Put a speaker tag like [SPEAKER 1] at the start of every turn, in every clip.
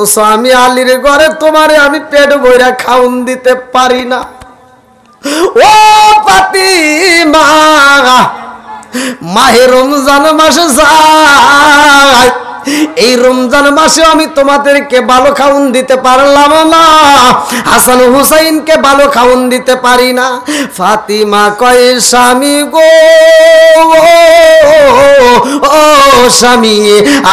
[SPEAKER 1] অথচ আমি আলীর ঘরে তোমারে আমি পেট ভইরা খাউন দিতে পারি না। ও ফাতিমা, মাহে রমজান মাসে যায়, এই রমজান মাসে আমি তোমাদেরকে ভালো খাউন দিতে পারলাম না, হাসান হুসাইনকে ভালো খাউন দিতে পারি না। ফাতিমা কয় স্বামী গো, ও স্বামী,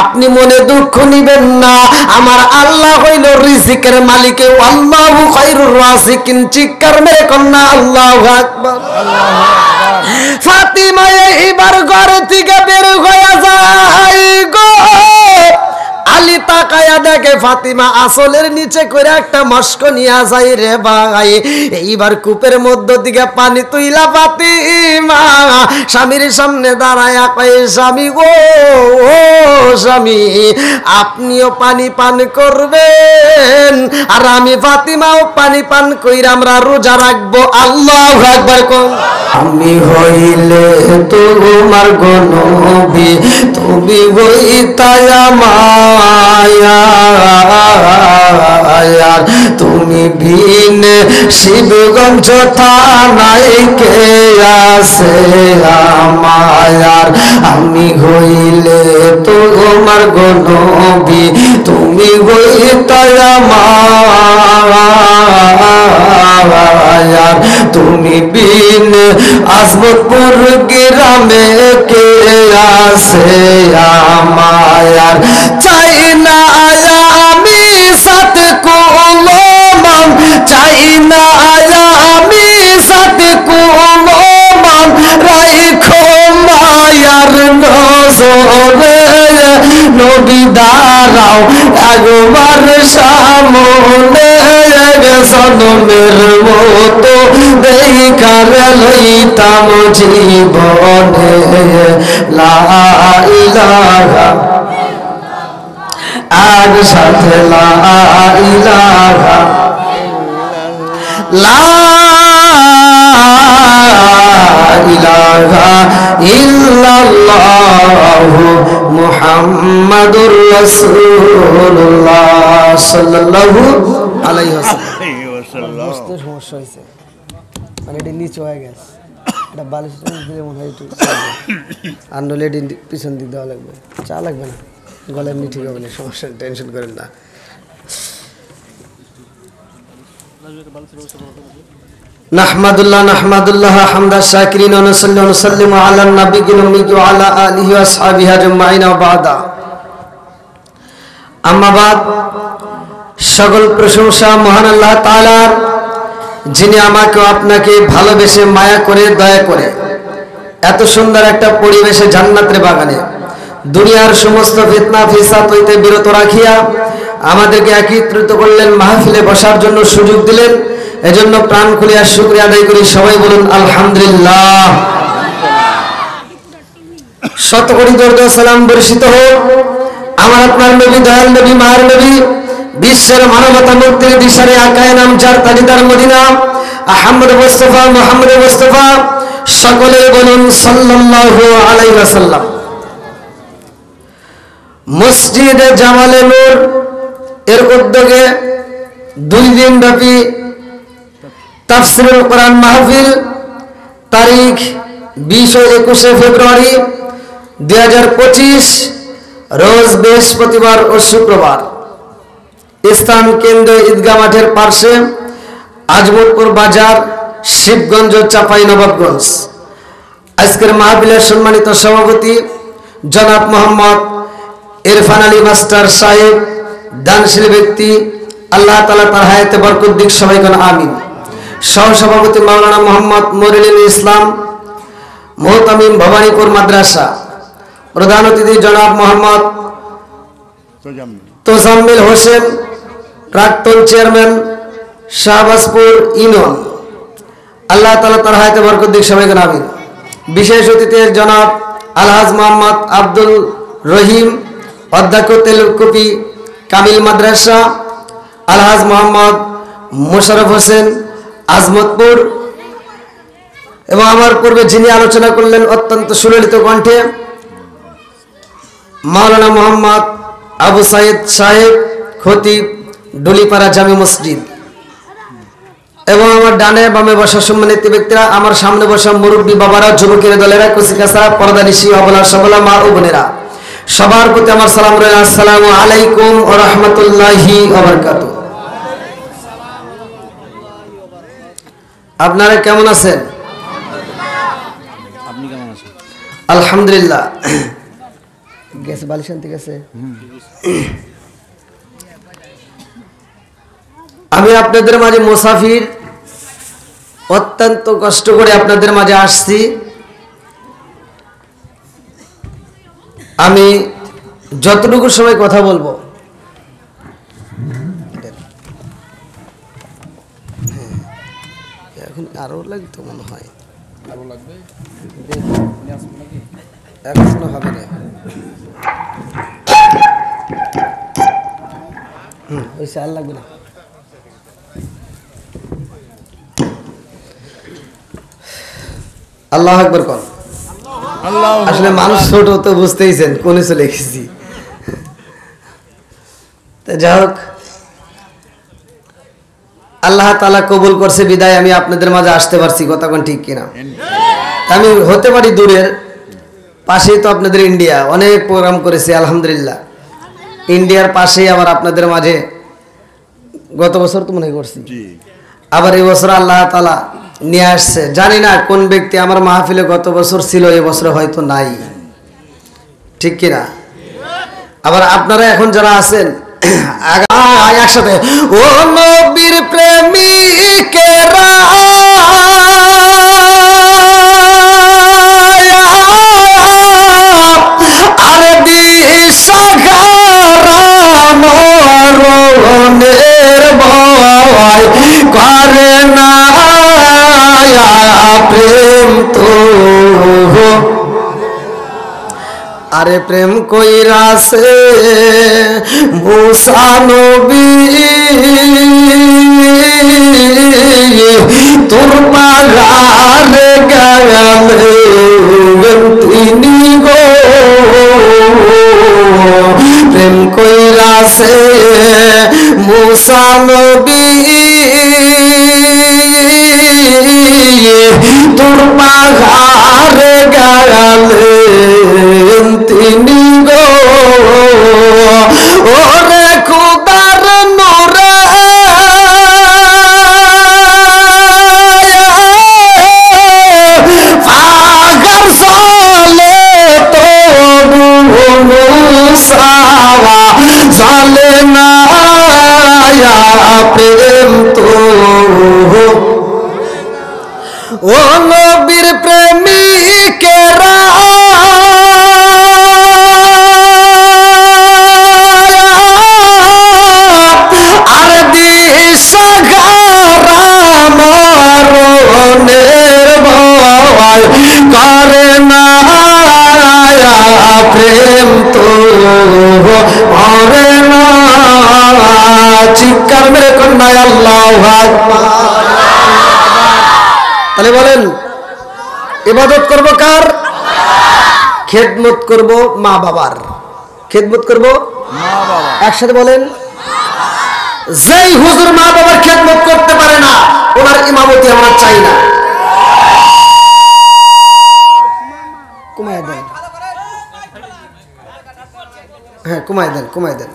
[SPEAKER 1] আপনি মনে দুঃখ নিবেন না, আমার আল্লাহ হইল রিজিকের মালিক, আল্লাহু খায়রুর রাজিকিন। চিৎকার মেরে কন্যা আল্লাহু আকবার। ফাতিমা এইবার ঘর থেকে বের হয়ে যায় গো। আলী তাকায়া দেখে ফাতিমা আসলের নিচে করে একটা মস্ক নিয়ে যায় রে ভাই। এইবার কূপের মধ্য থেকে পানি তুইলা ফাতিমা স্বামীর সামনে দাঁড়ায়া কয় স্বামী গো, ও স্বামী, আপনিও পানি পান করবেন আর আমি ফাতিমাও পানি পান কইরা আমরা রোজা রাখবো। আল্লাহু আকবার কোন। আমি হইলে তোমার গো নবী, তুমি হইতাই আমার, তুমি বিন শিবগঞ্জ থানায় কে আছে আমার। আমি হইলে তোমার গো নবী, তুমি হইতাই আমার, তুমি বিন আজমতপুর গ্রামে কে আছে আমার। চাই না আমি সাথ কুলমান, চাই না আমি সাথ কুলমান, রাইখো মায়ার নজরে নবী দাঁড়াও একবার সামনে, জনমের মতো দেখার লইতাম জীবনে। লা ইলাহা আর সাথে লা ইলাহা, লা ইলাহা ইল্লাল্লাহু মুহাম্মাদুর রাসূলুল্লাহ সাল্লাল্লাহু আলাইহি ওয়াসাল্লাম। বুঝতে সমস্যা হয়েছে, মানে এটা নিচে হয়ে গেছে, এটা বালিশ দিলে মনে হয় একটু আর নলে পিছন দিক দেওয়া লাগবে। চা লাগবে না, গলার নি ঠিক হবে না, সমস্যা, টেনশন করেন না। নাহমাদুল্লাহ হামদা শাকিরিন ওয়া নুসাল্লি ওয়া নুসাল্লিমু আলা নাবিয়িল উম্মি ওয়া আলা আলিহি ওয়া আসহাবিহি আজমাইন ওয়া বাদা। আম্মা বাদ, সকল প্রশংসা মহান আল্লাহ তাআলার, যিনি আমাকে আপনাকে ভালোবেসে মায়া করে দয়া করে এত সুন্দর একটা পরিবেশে জান্নাতের বাগানে দুনিয়ার সমস্ত ফিতনা ফিসাদ হইতে বিরত রাখিয়া আমাদেরকে একত্রিত করলেন, মাহফিলে বসার জন্য সুযোগ দিলেন। এজন্য প্রাণ খুলিয়া শুকরিয়া আদায় করি। সবাই বলুন আলহামদুলিল্লাহ। শত কোটি দরুদ ও সালাম বর্ষিত হোক আমার আপনার নবী, দয়াল নবী, মায়ের নবী, বিশ্বের মানবতা মুক্তির দিশারে আকায়ে নাম যার তাজিদার মদিনা আহমদ মুস্তাফা মুহাম্মদ মুস্তাফা, সকলে বলুন সাল্লাল্লাহু আলাইহি ওয়াসাল্লাম। মসজিদে জামালে নূর এর উদ্যোগে 2 দিন ব্যাপী তাফসীরুল কোরআন মাহফিল তারিখ 20 ও 21 ফেব্রুয়ারি 2025, রোজ বৃহস্পতিবার ও শুক্রবার, স্থান কেন্দ্র ঈদগাহ মাঠের পাশে, আজমতপুর বাজার, শিবগঞ্জ, চাঁপাইনবাবগঞ্জ। আজকের মাহফিলের সম্মানিত সভাপতি জনাব মোহাম্মদ ইরফান আলী মাস্টার সাহেব, দানশীল ব্যক্তি, আল্লাহ তাআলা তার হায়াতে বরকত দিক, সবাই কোন আমিন। সহসভাপতি মাওলানা মোহাম্মদ মরিনুল ইসলাম, মুহতামিম ভবানীপুর মাদ্রাসা। প্রধান অতিথি জনাব মোহাম্মদ তোজাম্মিল হোসেন, প্রাক্তন চেয়ারম্যান, শাহবাজপুর ইউনিয়ন। আল্লাহ তাআলা তার হায়াতে বরকত দিক, সবাই কোন আমিন। বিশেষ অতিথি জনাব আলহাজ মোহাম্মদ আব্দুল রহিম, অধ্যক্ষ তেলকুপি কামিল মাদ্রাসা, আলহাজ মোহাম্মদ মোশাররফ হোসেন, আজমতপুর। এবং আমার পূর্বে যিনি আলোচনা করলেন অত্যন্ত সুললিত কণ্ঠে, মাওলানা মোহাম্মদ আবু সাইদ সাহেব, খতিব ডুলিপাড়া জামে মসজিদ, এবং আমার ডানে বামে বসা সম্মানিত ব্যক্তিরা, আমার সামনে বসা মুরব্বী বাবারা, যুবকের দলেরা, কুচিকাছাড়া, পর্দানিশী, অবলা সবলা মা ও বোনেরা, সবার প্রতি আমার সালাম রইল। আসসালামু আলাইকুম ওয়া রাহমাতুল্লাহি ওয়া বারাকাতুহু। আপনারা কেমন আছেন?
[SPEAKER 2] আপনি কেমন আছেন?
[SPEAKER 1] আলহামদুলিল্লাহ। গেছে বালিশ আনতে গেছে। আমি আপনাদের মাঝে মুসাফির, অত্যন্ত কষ্ট করে আপনাদের মাঝে আসছি। আমি যতটুকু সময় কথা বলবো, এখন আরো লাগতো মনে হয়,
[SPEAKER 2] আরো লাগবে
[SPEAKER 1] এখন মনে হবে না। ওই চাল লাগবে না। আল্লাহ আকবার কর। আসলে মানুষ ছোট তো বুঝতেইছেন কোনে চলে গেছি। যাই হোক, আল্লাহ তাআলা কবুল করছে বিদায় আমি আপনাদের মাঝে আসতে পারছি। কথা কোন ঠিক কিনা? আমি হতে পারি দূরের, পাশেই তো আপনাদের ইন্ডিয়া, অনেক প্রোগ্রাম করেছি আলহামদুলিল্লাহ। ইন্ডিয়ার পাশেই আবার আপনাদের মাঝে গত বছর তো মনে করছি, আবার এই বছর আল্লাহ তাআলা নিয়ে আসছে। জানি না কোন ব্যক্তি আমার মাহফিলে গত বছর ছিল, এই বছর হয়তো নাই, ঠিক কিনা? আবার আপনারা এখন যারা আছেন একসাথে, ও নবীর প্রেমিকেরা আর দিশাহারানের ভয় করে না প্রেম তো, আরে প্রেম কইরাছে মুসা নবী তোর পাগারে গেলেন তিনি গো, প্রেম কইরাছে মুসা নবী তোর পাগারে গেলেন তিনি গো, ওরে খুদার নূরে পাগার চলে তো মুসাওয়া চলে না প্রেম তো, ও নবীর প্রেমিকেরা আর দিশাহারানের ভয় করে না প্রেম তো করে না। চিৎকার মেরে কন্যায় আল্লাহু আকবার। তাহলে বলেন ইবাদত করব কার? খেদমত করব মা বাবার। খেদমত করব
[SPEAKER 2] মা বাবা।
[SPEAKER 1] একসাথে বলেন, যেই হুজুর মা বাবার খেদমত করতে পারে না ওনার ইমামতি আমরা চাই না। কমায় দেন, হ্যাঁ কমায় দেন, কমায় দেন।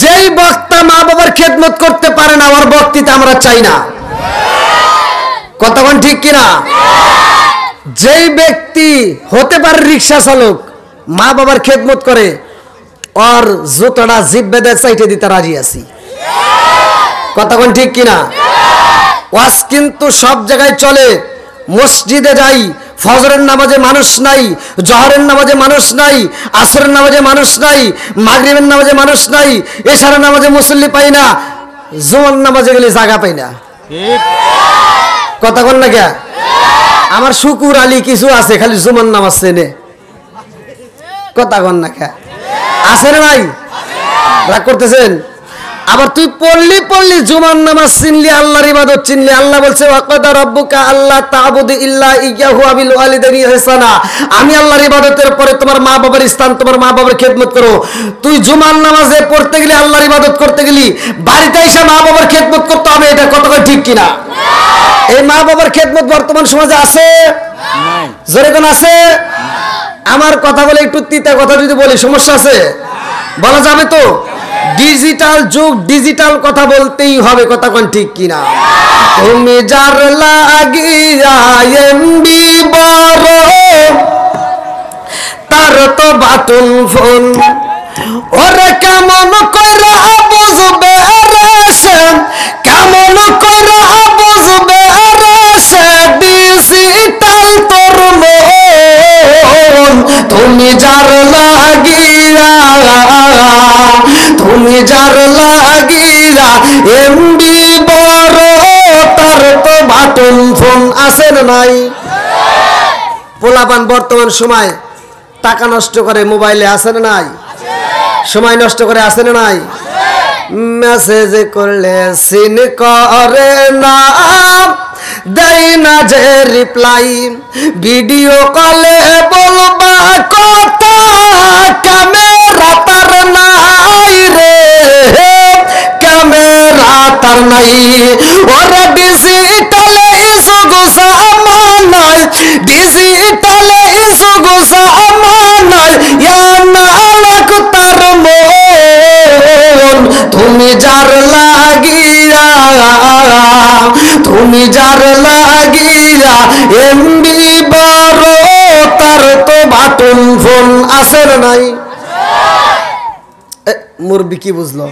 [SPEAKER 1] যেই বক্তা মা বাবার খেদমত করতে পারে না ওর বক্তৃতা আমরা চাই না। কতক্ষণ ঠিক কিনা? যেই ব্যক্তি হতে পারে রিক্সা চালক, মা বাবার খেদমত করে, ওর জুতোটা জিভ বেঁধে চাইতে দিতে রাজি আছি। কতক্ষণ ঠিক কিনা? ওয়াজ কিন্তু সব জায়গায় চলে। মসজিদে যাই, ফজরের নামাজে মানুষ নাই, জহরের নামাজে মানুষ নাই, আসরের নামাজে মানুষ নাই, মাগরিবের নামাজে মানুষ নাই, এশারের নামাজে মুসল্লি পাই না, জুমার নামাজে গেলে জায়গা পাই না। কথা কন না কে? আমার শুকুর আলী কিছু আছে, খালি জুমার নামাজ চেনে। কথা কন না কে? আছে না ভাই? রাগ করতেছেন? আবার তুই পড়লি জুমার নামাজ চিনলি, আল্লাহর ইবাদত চিনলি। আল্লাহ বলছে ওয়াকাদা রাব্বুকা আল্লা তা'বুদু ইল্লা ইয়্যাহু ওয়া বিল ওয়ালিদাইনি ইহসানা। আমি আল্লাহর ইবাদতের পরে তোমার মা বাবার স্থান, তোমার মা বাবার খেদমত করো। তুই জুমার নামাজে পড়তে গেলি, আল্লাহর ইবাদত করতে গেলি, বাড়িতে এসে মা বাবার খেদমত করতে হবে, এটা কতটা ঠিক কিনা? এই মা বাবার খেদমত বর্তমান সমাজে আছে? জোরে কোন আছে? আমার কথা বলে একটু তিতা কথা যদি বলি সমস্যা আছে? বলা যাবে তো? ডিজিটাল যুগ, ডিজিটাল কথা বলতেই হবে, কথা কোন ঠিক কিনা? তুমি যার লাগিয়া এমবি বড়, তার তো বাটন ফোন। ওরে কেমন কইরা বুঝবে রে সে, কেমন কইরা বুঝবে রে সে ডিজিটাল তোর মন। তুমি যার লাগিয়া, তুমি যার লাগিয়া এমবি বড়, তার তো বাটন ফোন আছে না নাই? পোলাপান বর্তমান সময় টাকা নষ্ট করে মোবাইলে, আছে না নাই? সময় নষ্ট করে, আছে না নাই? মেসেজ করলে সিন করে না, দেয় না যে রিপ্লাই, ভিডিও কলে বলবা কথা, ক্যামেরা তার নাই রে, ক্যামেরা তার নাই। ওরা ডিজিটালে যুগ জামানায়, ডিজিটালে যুগ জামানায় নালাক তার মন। তুমি যার লাগিয়া, তুমি যার লাগিয়া এমবি বড়, তার তো বাটন ফোন আছে না নাই? মুরবি কি বুঝলো?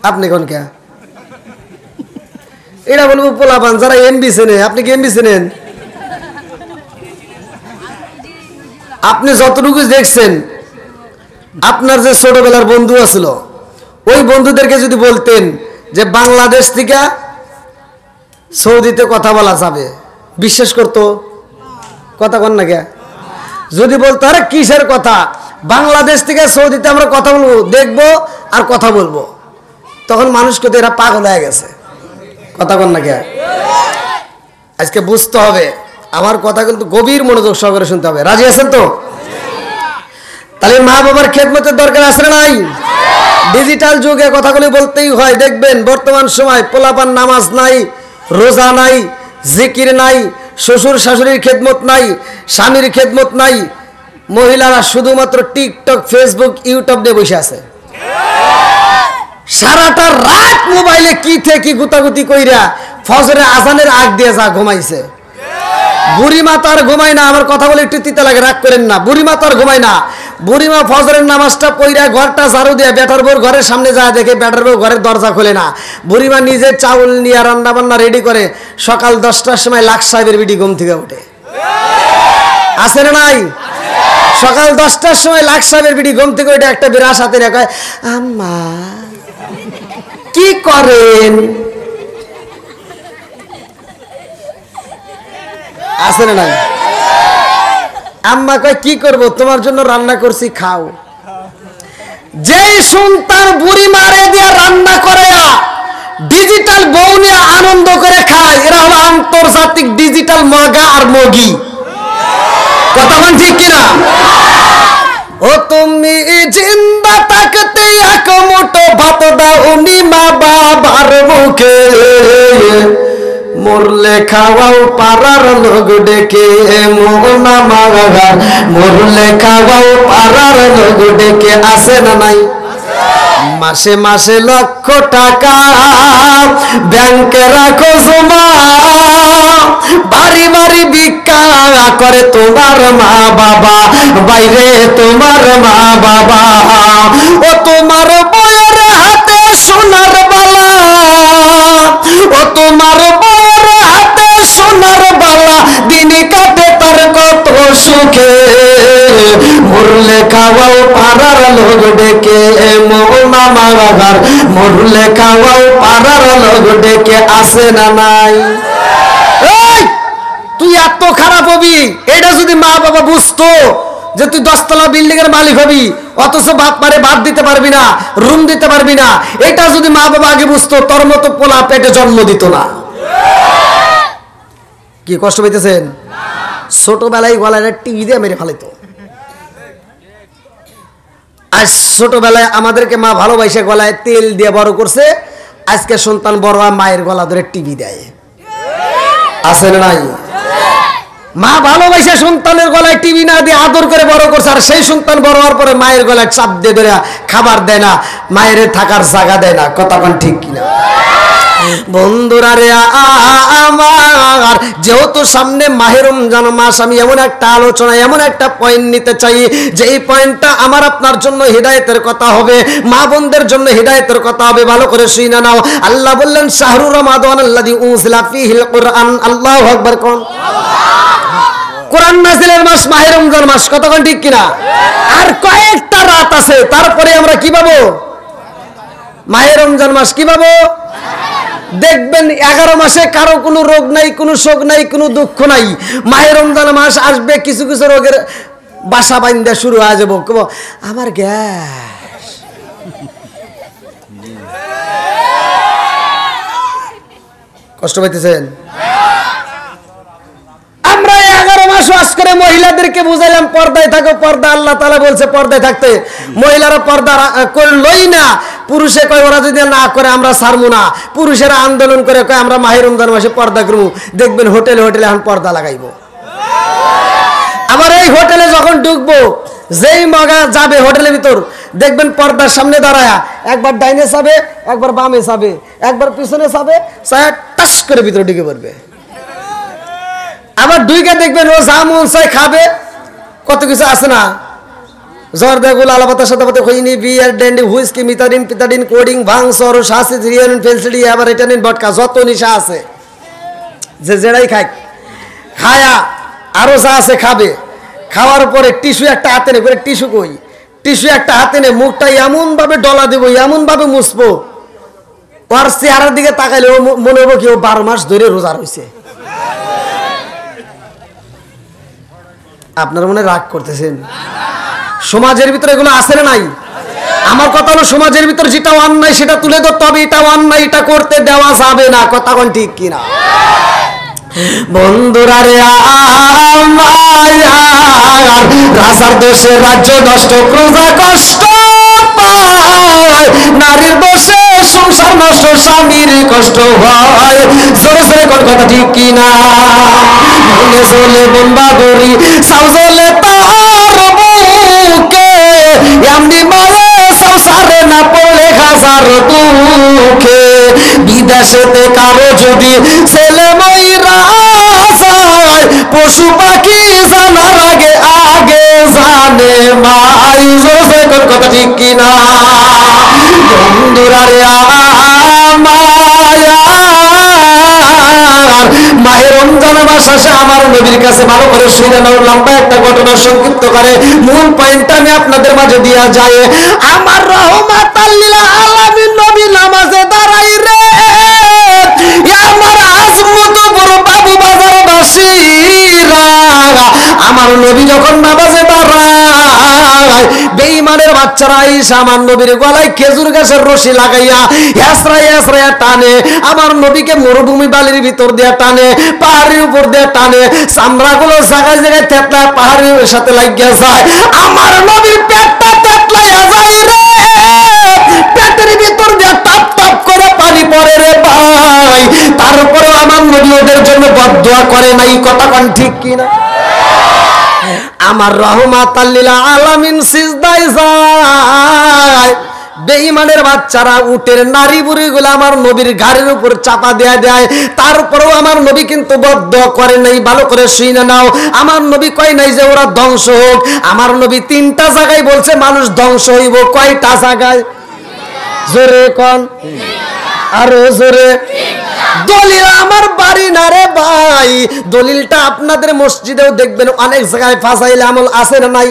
[SPEAKER 1] আপনি কোন কে? এটা বলবো পোলাপান যারা এমবি চেনে। আপনি কি এমবি চেনেন? আপনি যতটুকু দেখছেন, আপনার যে ছোটবেলার বন্ধু আছিল, ওই বন্ধুদেরকে যদি বলতেন যে বাংলাদেশ থেকে সৌদিতে কথা বলা যাবে, বিশ্বাস করতো? কথা কন না কে? যদি বলতো আরে কিসের কথা, বাংলাদেশ থেকে সৌদিতে আমরা কথা বলবো, দেখবো আর কথা বলবো, তখন মানুষ কিন্তু এরা পাগল হয়ে গেছে। কথা কন না কে? আজকে বুঝতে হবে, আমার কথা কিন্তু গভীর মনোযোগ সহকারে শুনতে হবে। রাজি আছেন তো? তাহলে মা বাবার খেদমতের দরকার আছে না নাই? ডিজিটাল যুগে কথাগুলি বলতেই হয়। দেখবেন বর্তমান সময় পোলাপান নামাজ নাই, রোজা নাই, জিকির নাই, শ্বশুর শাশুড়ির খেদমত নাই, স্বামীর খেদমত নাই। মহিলারা শুধুমাত্র টিকটক, ফেসবুক, ইউটিউব নিয়ে বসে আছে। সারাটা রাত মোবাইলে কি থেকে গুতাগুতি কইরা ফজরের আজানের আগ দিয়ে যা ঘুমাইছে। বুড়িমা তো আর ঘুমায় না। আমার কথা বলে একটু তিতা লাগে, রাগ করেন না। বুড়িমা তো আর ঘুমায় না। বুড়িমা ফজরের নামাজটা পইরা ঘরটা ঝাড়ু দিয়ে বেটার বউর ঘরের সামনে যায়, দেখে বেটার বউ ঘরের দরজা খোলে না। বুড়িমা নিজে চাউল নিয়ে রান্না বান্না রেডি করে সকাল 10টার সময় লাখ সাহেবের বিটি ঘুম থেকে উঠে। আছে না নাই? সকাল 10টার সময় লাখ সাহেবের বিটি ঘুম থেকে উঠে একটা বিরাস হাতে রেখে, আম্মা কি করেন? আছে না নাই? আম্মা কয় কি করব, তোমার জন্য রান্না করছি, খাও। যেই সন্তান বুড়ি মারে দিয়ে রান্না করে ডিজিটাল বউ নিয়ে আনন্দ করে খায়, এরা হলো আন্তর্জাতিক ডিজিটাল মগা আর মগি। কথা বল ঠিক কিনা? ও তুমি জিন্দা থাকতে এক মুঠো ভাত দাওনি মা বাবার মুখে, মরলে খাওয়াও পাড়ার লোক ডেকে, মোনা মাগা মরলে খাওয়াও পাড়ার লোক ডেকে। আছে না নাই? মাসে মাসে লক্ষ টাকা ব্যাংকে রাখো জমা, বাড়ি বাড়ি ভিক্ষা করে তোমার মা বাবা, বাইরে তোমার মা বাবা। ও তোমার বউয়ের হাতে সোনার বালা, ও তোমার বউয়ের হাতে সোনার বালা, দিনে কাটে তার কত সুখে, মরলে খাওয়াও পাড়ার লোক ডেকে, মোনা মাগার মরলে খাওয়াও পাড়ার লোক ডেকে। আছে না নাই? তুই এত খারাপ হবি, এটা যদি মা বাবা বুঝতো যে তুই 10 তলা বিল্ডিং এর মালিক হবি, অথচ বাপ মারে ভাত দিতে পারবি না, রুম দিতে পারবি না। এটা যদি মা বাবা আগে বুঝতো, তোর মতো পোলা পেটে জন্ম দিত না। কি কষ্ট পাইতেছেন? ছোটবেলায় গলায় টিভি দিয়ে মেরে ফেলাইতো। আজ ছোটবেলায় আমাদেরকে মা ভালোবাসে গলায় তেল দিয়ে বড় করছে, আজকে সন্তান বড় হয় মায়ের গলা ধরে টিভি দেয়। আছে না নাই? মা ভালোবাসে সন্তানের গলায় টিভি না দিয়ে আদর করে বড় করছে, আর সেই সন্তান বড় হওয়ার পরে মায়ের গলায় চাপ দিয়ে ধরে খাবার দেয় না, মায়ের থাকার জায়গা দেয় না। কথা কোন ঠিক কিনা? বন্ধুরা রে আমার, যেহেতু সামনে মাহে রমজান মাস, আমি এমন একটা আলোচনা, এমন একটা পয়েন্ট নিতে চাই যে এই পয়েন্টটা আমার আপনার জন্য হিদায়াতের কথা হবে, মা বোনদের জন্য হিদায়াতের কথা হবে। ভালো করে শুনে নাও। আল্লাহ বললেন শাহরু রমাদান আল্লাযী উনজিলা ফীহিল কুরআন। আল্লাহু আকবার। কোন কোরআন নাযিলের মাস মাহে রমজান মাস। কতক্ষণ ঠিক কিনা? আর কয়েকটা রাত আছে, তারপরে আমরা কি পাবো? মাহে রমজান মাস কি পাবো? দেখবেন 11 মাসে কারো কোনো রোগ নাই, কোনো শোক নাই, কোনো দুঃখ নাই। মাহে রমজান মাস আসবে, কিছু কিছু রোগের বাসা বাইন্দা শুরু হয়ে যাবো। আমার গ্যাস, কষ্ট পাইতেছেন? আমরা 11 মাস ওয়াজ করে মহিলাদেরকে বুঝাইলাম পর্দায় থাকো, পর্দা আল্লাহ তাআলা বলছে পর্দায় থাকতে। মহিলারা পর্দা করলই না। পুরুষে কয় ওরা যদি না করে আমরা ছাড়বো না। পুরুষেরা আন্দোলন করে কয় আমরা মাহে রমজান মাসে পর্দা করবো। দেখবেন হোটেলে হোটেলে এখন পর্দা লাগাইবো। আবার এই হোটেলে যখন ঢুকবো, যেই মগা যাবে হোটেলের ভিতর, দেখবেন পর্দার সামনে দাঁড়ায়া একবার ডাইনে চাবে, একবার বামে চাবে, একবার পিছনে চাবে, টাস করে ভিতরে ঢুকে পড়বে। আবার দুইকে দেখবেন ও যা মন চাই খাবে। কত কিছু আছে না, জর্দাগুল আলাপাতা সাদাপাতা খইনি বিয়ার ড্যান্ডি হুইস্কি মিতাডিন পিতাডিন কোডিং ভাং সর শাসি রিয়ান ফেলসিডি আবার এটানিন বটকা, যত নিশা আছে যে যেটাই খায় খায়া আরো যা আছে খাবে। খাওয়ার পরে টিস্যু একটা হাতে নে, করে টিস্যু কই, টিস্যু একটা হাতে নে, মুখটা এমন ভাবে ডলা দেবো, এমন ভাবে মুছবো, ওর চেহারার দিকে তাকাইলে ও মনে হবো কি ও 12 মাস ধরে রোজা রয়েছে। আপনারা মনে রাগ করতেছেন? সমাজের ভিতরে এগুলো আছে না নাই? আমার কথা হলো সমাজের ভিতরে যেটা অন্যায় সেটা তুলে ধরতে হবে, এটা অন্যায়, এটা করতে দেওয়া যাবে না। কথা কোন ঠিক কিনা? বন্ধুরা রে রাজার দোষে রাজ্য নষ্ট, প্রজা কষ্ট পায়, নারীর দোষে সংসার নষ্ট, স্বামীর কষ্ট হয়। জোরে জোরে কোন কথা ঠিক কিনা? মনে জ্বলে বম্বা গরি সাউ জ্বলে তার বুকে, এমনি মারে সংসারে না পড়লে হাজার দুঃখে। বিদেশেতে কারো যদি ছেলে মইরা যায়, পশু পাখি জানার আগে আগে জানে মাই। জোরে কোন কথা ঠিক কিনা? বন্ধুরা রে মাহে রমজান মাস আসে আমার নবীর কাছে। ভালো করে শুনে নাও, লম্বা একটা ঘটনা সংক্ষিপ্ত করে মূল পয়েন্টটা আমি আপনাদের মাঝে দিয়া যায়। আমার রহমাতাল লিল আলামিন নবী নামাজে দাঁড়াই রে, আমার আজমত বড় বাবু বাজার বাসীরা। আমার নবী যখন নামাজে দাঁড়ায়, বেঈমানের বাচ্চারা আইসা আমার নবীর গলায় খেজুর গাছের রশি লাগাইয়া হেসরাই হেসরাইয়া টানে। আমার নবীকে মরুভূমি বালির ভিতর দিয়ে টানে, পাহাড়ের উপর দিয়ে টানে, চামড়াগুলো জায়গায় জায়গায় থেতলা পাহাড়ের সাথে লাগিয়া যায়। আমার নবীর পেটটা থেতলাইয়া যায় রে, পেটের ভিতর দিয়ে টাপ টাপ করে পানি পড়ে রে ভাই। তারপরেও আমার নবী ওদের জন্য বদদোয়া করে নাই। কথা কোন ঠিক কিনা? আমার রহমাতাল লিল আলামিন সিজদায় যায়। বেঈমানের বাচ্চারা উটের নারী বুড়িগুলো আমার নবীর ঘাড়ের উপর চাপা দেয়া দেয়। তারপরেও আমার নবী কিন্তু বদদোয়া করে নাই। ভালো করে শুনে নাও, আমার নবী কয় নাই যে ওরা ধ্বংস হোক। আমার নবী 3টা জায়গায় বলছে মানুষ ধ্বংস হইব। কয়টা জায়গায়? জোরে কোন, আরো জোরে। দলিল আমার বাড়ি না রে ভাই, দলিলটা আপনাদের মসজিদেও দেখবেন অনেক জায়গায় ফাসাইল আমল আছে না নাই?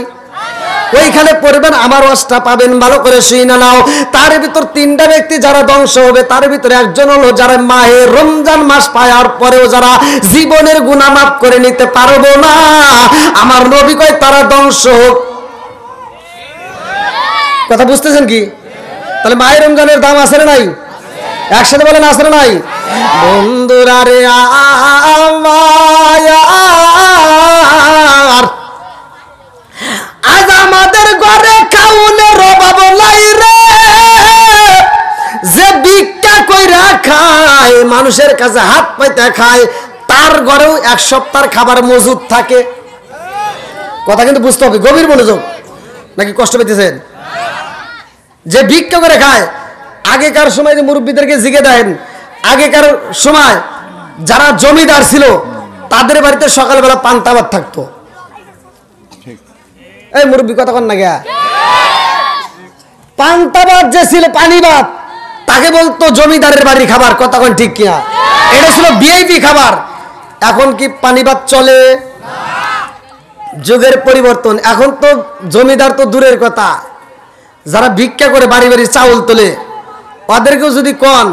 [SPEAKER 1] ওইখানে পড়বেন, আমার ওয়াজটা পাবেন, ভালো করে শুনে নাও। তার ভিতর তিনটা ব্যক্তি যারা ধ্বংস হবে, তার ভিতরে একজন হলো যারা মাহে রমজান মাস পাওয়ার পরেও যারা জীবনের গুনাহ মাফ করে নিতে পারবো না, আমার নবী কয় তারা ধ্বংস হোক। কথা বুঝতেছেন কি? তাহলে মাহে রমজানের দাম আছে না নাই? একসাথে বলেন আছে না নাই? বন্ধুরা রে আমার, আজ আমাদের ঘরে খাউনের অভাব নাই রে। যে ভিক্ষা কইরা খায়, মানুষের কাছে হাত পাইতে খায়, তার ঘরেও এক সপ্তাহের খাবার মজুদ থাকে। কথা কিন্তু বুঝতে হবে, গভীর মনোযোগ। নাকি কষ্ট পেতেছেন? যে ভিক্ষা করে খায়, আগেকার সময় যে মুরব্বীদেরকে জিজ্ঞে দেন, আগেকার সময় যারা জমিদার ছিল তাদের বাড়িতে সকালবেলা পান্তা ভাত থাকতো। এই মুরব্বী কথা কন না গিয়া, পান্তা ভাত যে ছিল, পানি ভাত, তাকে বলতো জমিদারের বাড়ির খাবার। কথা কন ঠিক কিনা? এটা ছিল ভিআইপি খাবার। এখন কি পানি ভাত চলে? যুগের পরিবর্তন। এখন তো জমিদার তো দূরের কথা, যারা ভিক্ষা করে বাড়ি বাড়ি চাউল তোলে, ওদেরকেও যদি কন,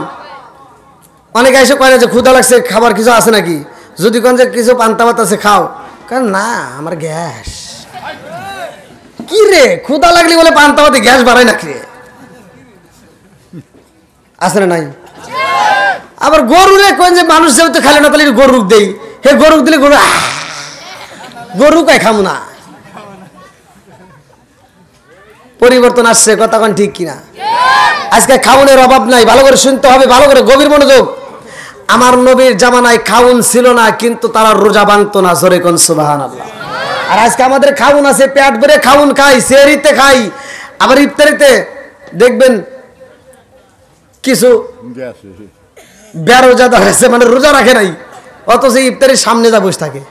[SPEAKER 1] অনেকে এসে কয় না যে ক্ষুধা লাগছে, খাবার কিছু আছে নাকি? যদি কন যে কিছু পান্তা ভাত আছে খাও, কারণ না আমার গ্যাস। কি রে, ক্ষুধা লাগলে বলে পান্তা ভাতে গ্যাস বাড়ায় নাকি? আছে না নাই? আবার গরু রে কন যে মানুষ যেহেতু খালে না, তাহলে গরু দেই, হে গরু দিলে গরু গরু কাই খামু না। পরিবর্তন আসছে, কথা কন ঠিক কিনা? আজকে খাউনের অভাব নাই, ভালো করে শুনতে হবে, ভালো করে গভীর মনোযোগ। আমার নবীর জামানায় খাউন ছিল না, কিন্তু তারা রোজা ভাঙতো না। জোরে কোন সুবহানাল্লাহ। আর আজকে আমাদের খাউন আছে, পেট ভরে খাউন খাই, সেহরিতে খাই, আবার ইফতারিতে দেখবেন কিছু বেরোজাদার আছে, মানে রোজা রাখে নাই, অথচ ইফতারির সামনে যা বসে থাকে।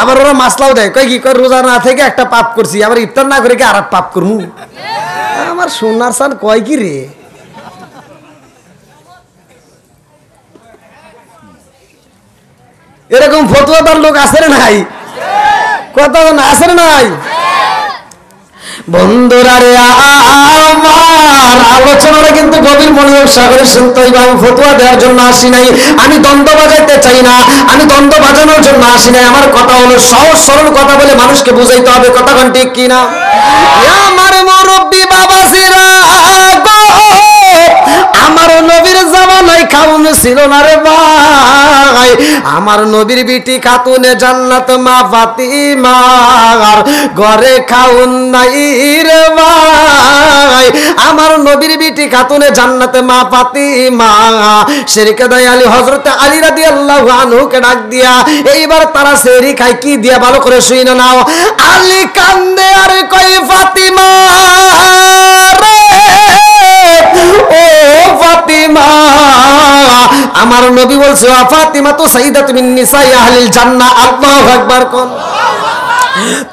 [SPEAKER 1] আবার ওরা মাসলাও দেয়, কয় কি, কয় রোজা না থেকে একটা পাপ করছি, আবার ইফতার না করে কি আর পাপ করমু? আমার সোনার সান কয় কি রে, এরকম ফতুয়াদার লোক আছে না নাই? কথা আছে না নাই? বন্ধুরা রে আমার, আলোচনাটা কিন্তু গভীর মনোযোগ সাগরে শুনতে হইবে। আমি ফতুয়া দেওয়ার জন্য আসি নাই, আমি দ্বন্দ্ব বাজাইতে চাই না, আমি দ্বন্দ্ব বাজানোর জন্য আসি নাই। আমার কথা হলো সহজ সরল কথা বলে মানুষকে বুঝাইতে হবে। কথা কোন ঠিক কিনা? আমার মুরব্বী বাবাজিরা গো, আমার নবীর জামানায় খাউন ছিল না রে ভাই। আমার নবীর বিটি খাতুনে জান্নাত মা ফাতিমার ঘরে খাউন নাই রে ভাই। আমার নবীর বিটি খাতুনে জান্নাতে মা ফাতিমা শেরিকে দয়ালি হযরত আলী রাদিয়াল্লাহু আনহুকে ডাক দিয়া, এইবার তারা সেহরি খায় কি দিয়া, ভালো করে শুইনা নাও। আলী কান্দে আর কই, ফাতিমা রে, ও ফাতিমা। আমার নবী বলছে, ফাতিমা তো সাইয়্যিদাতুন মিন নিসাই আহলিল জান্নাহ। আল্লাহু আকবার কোন।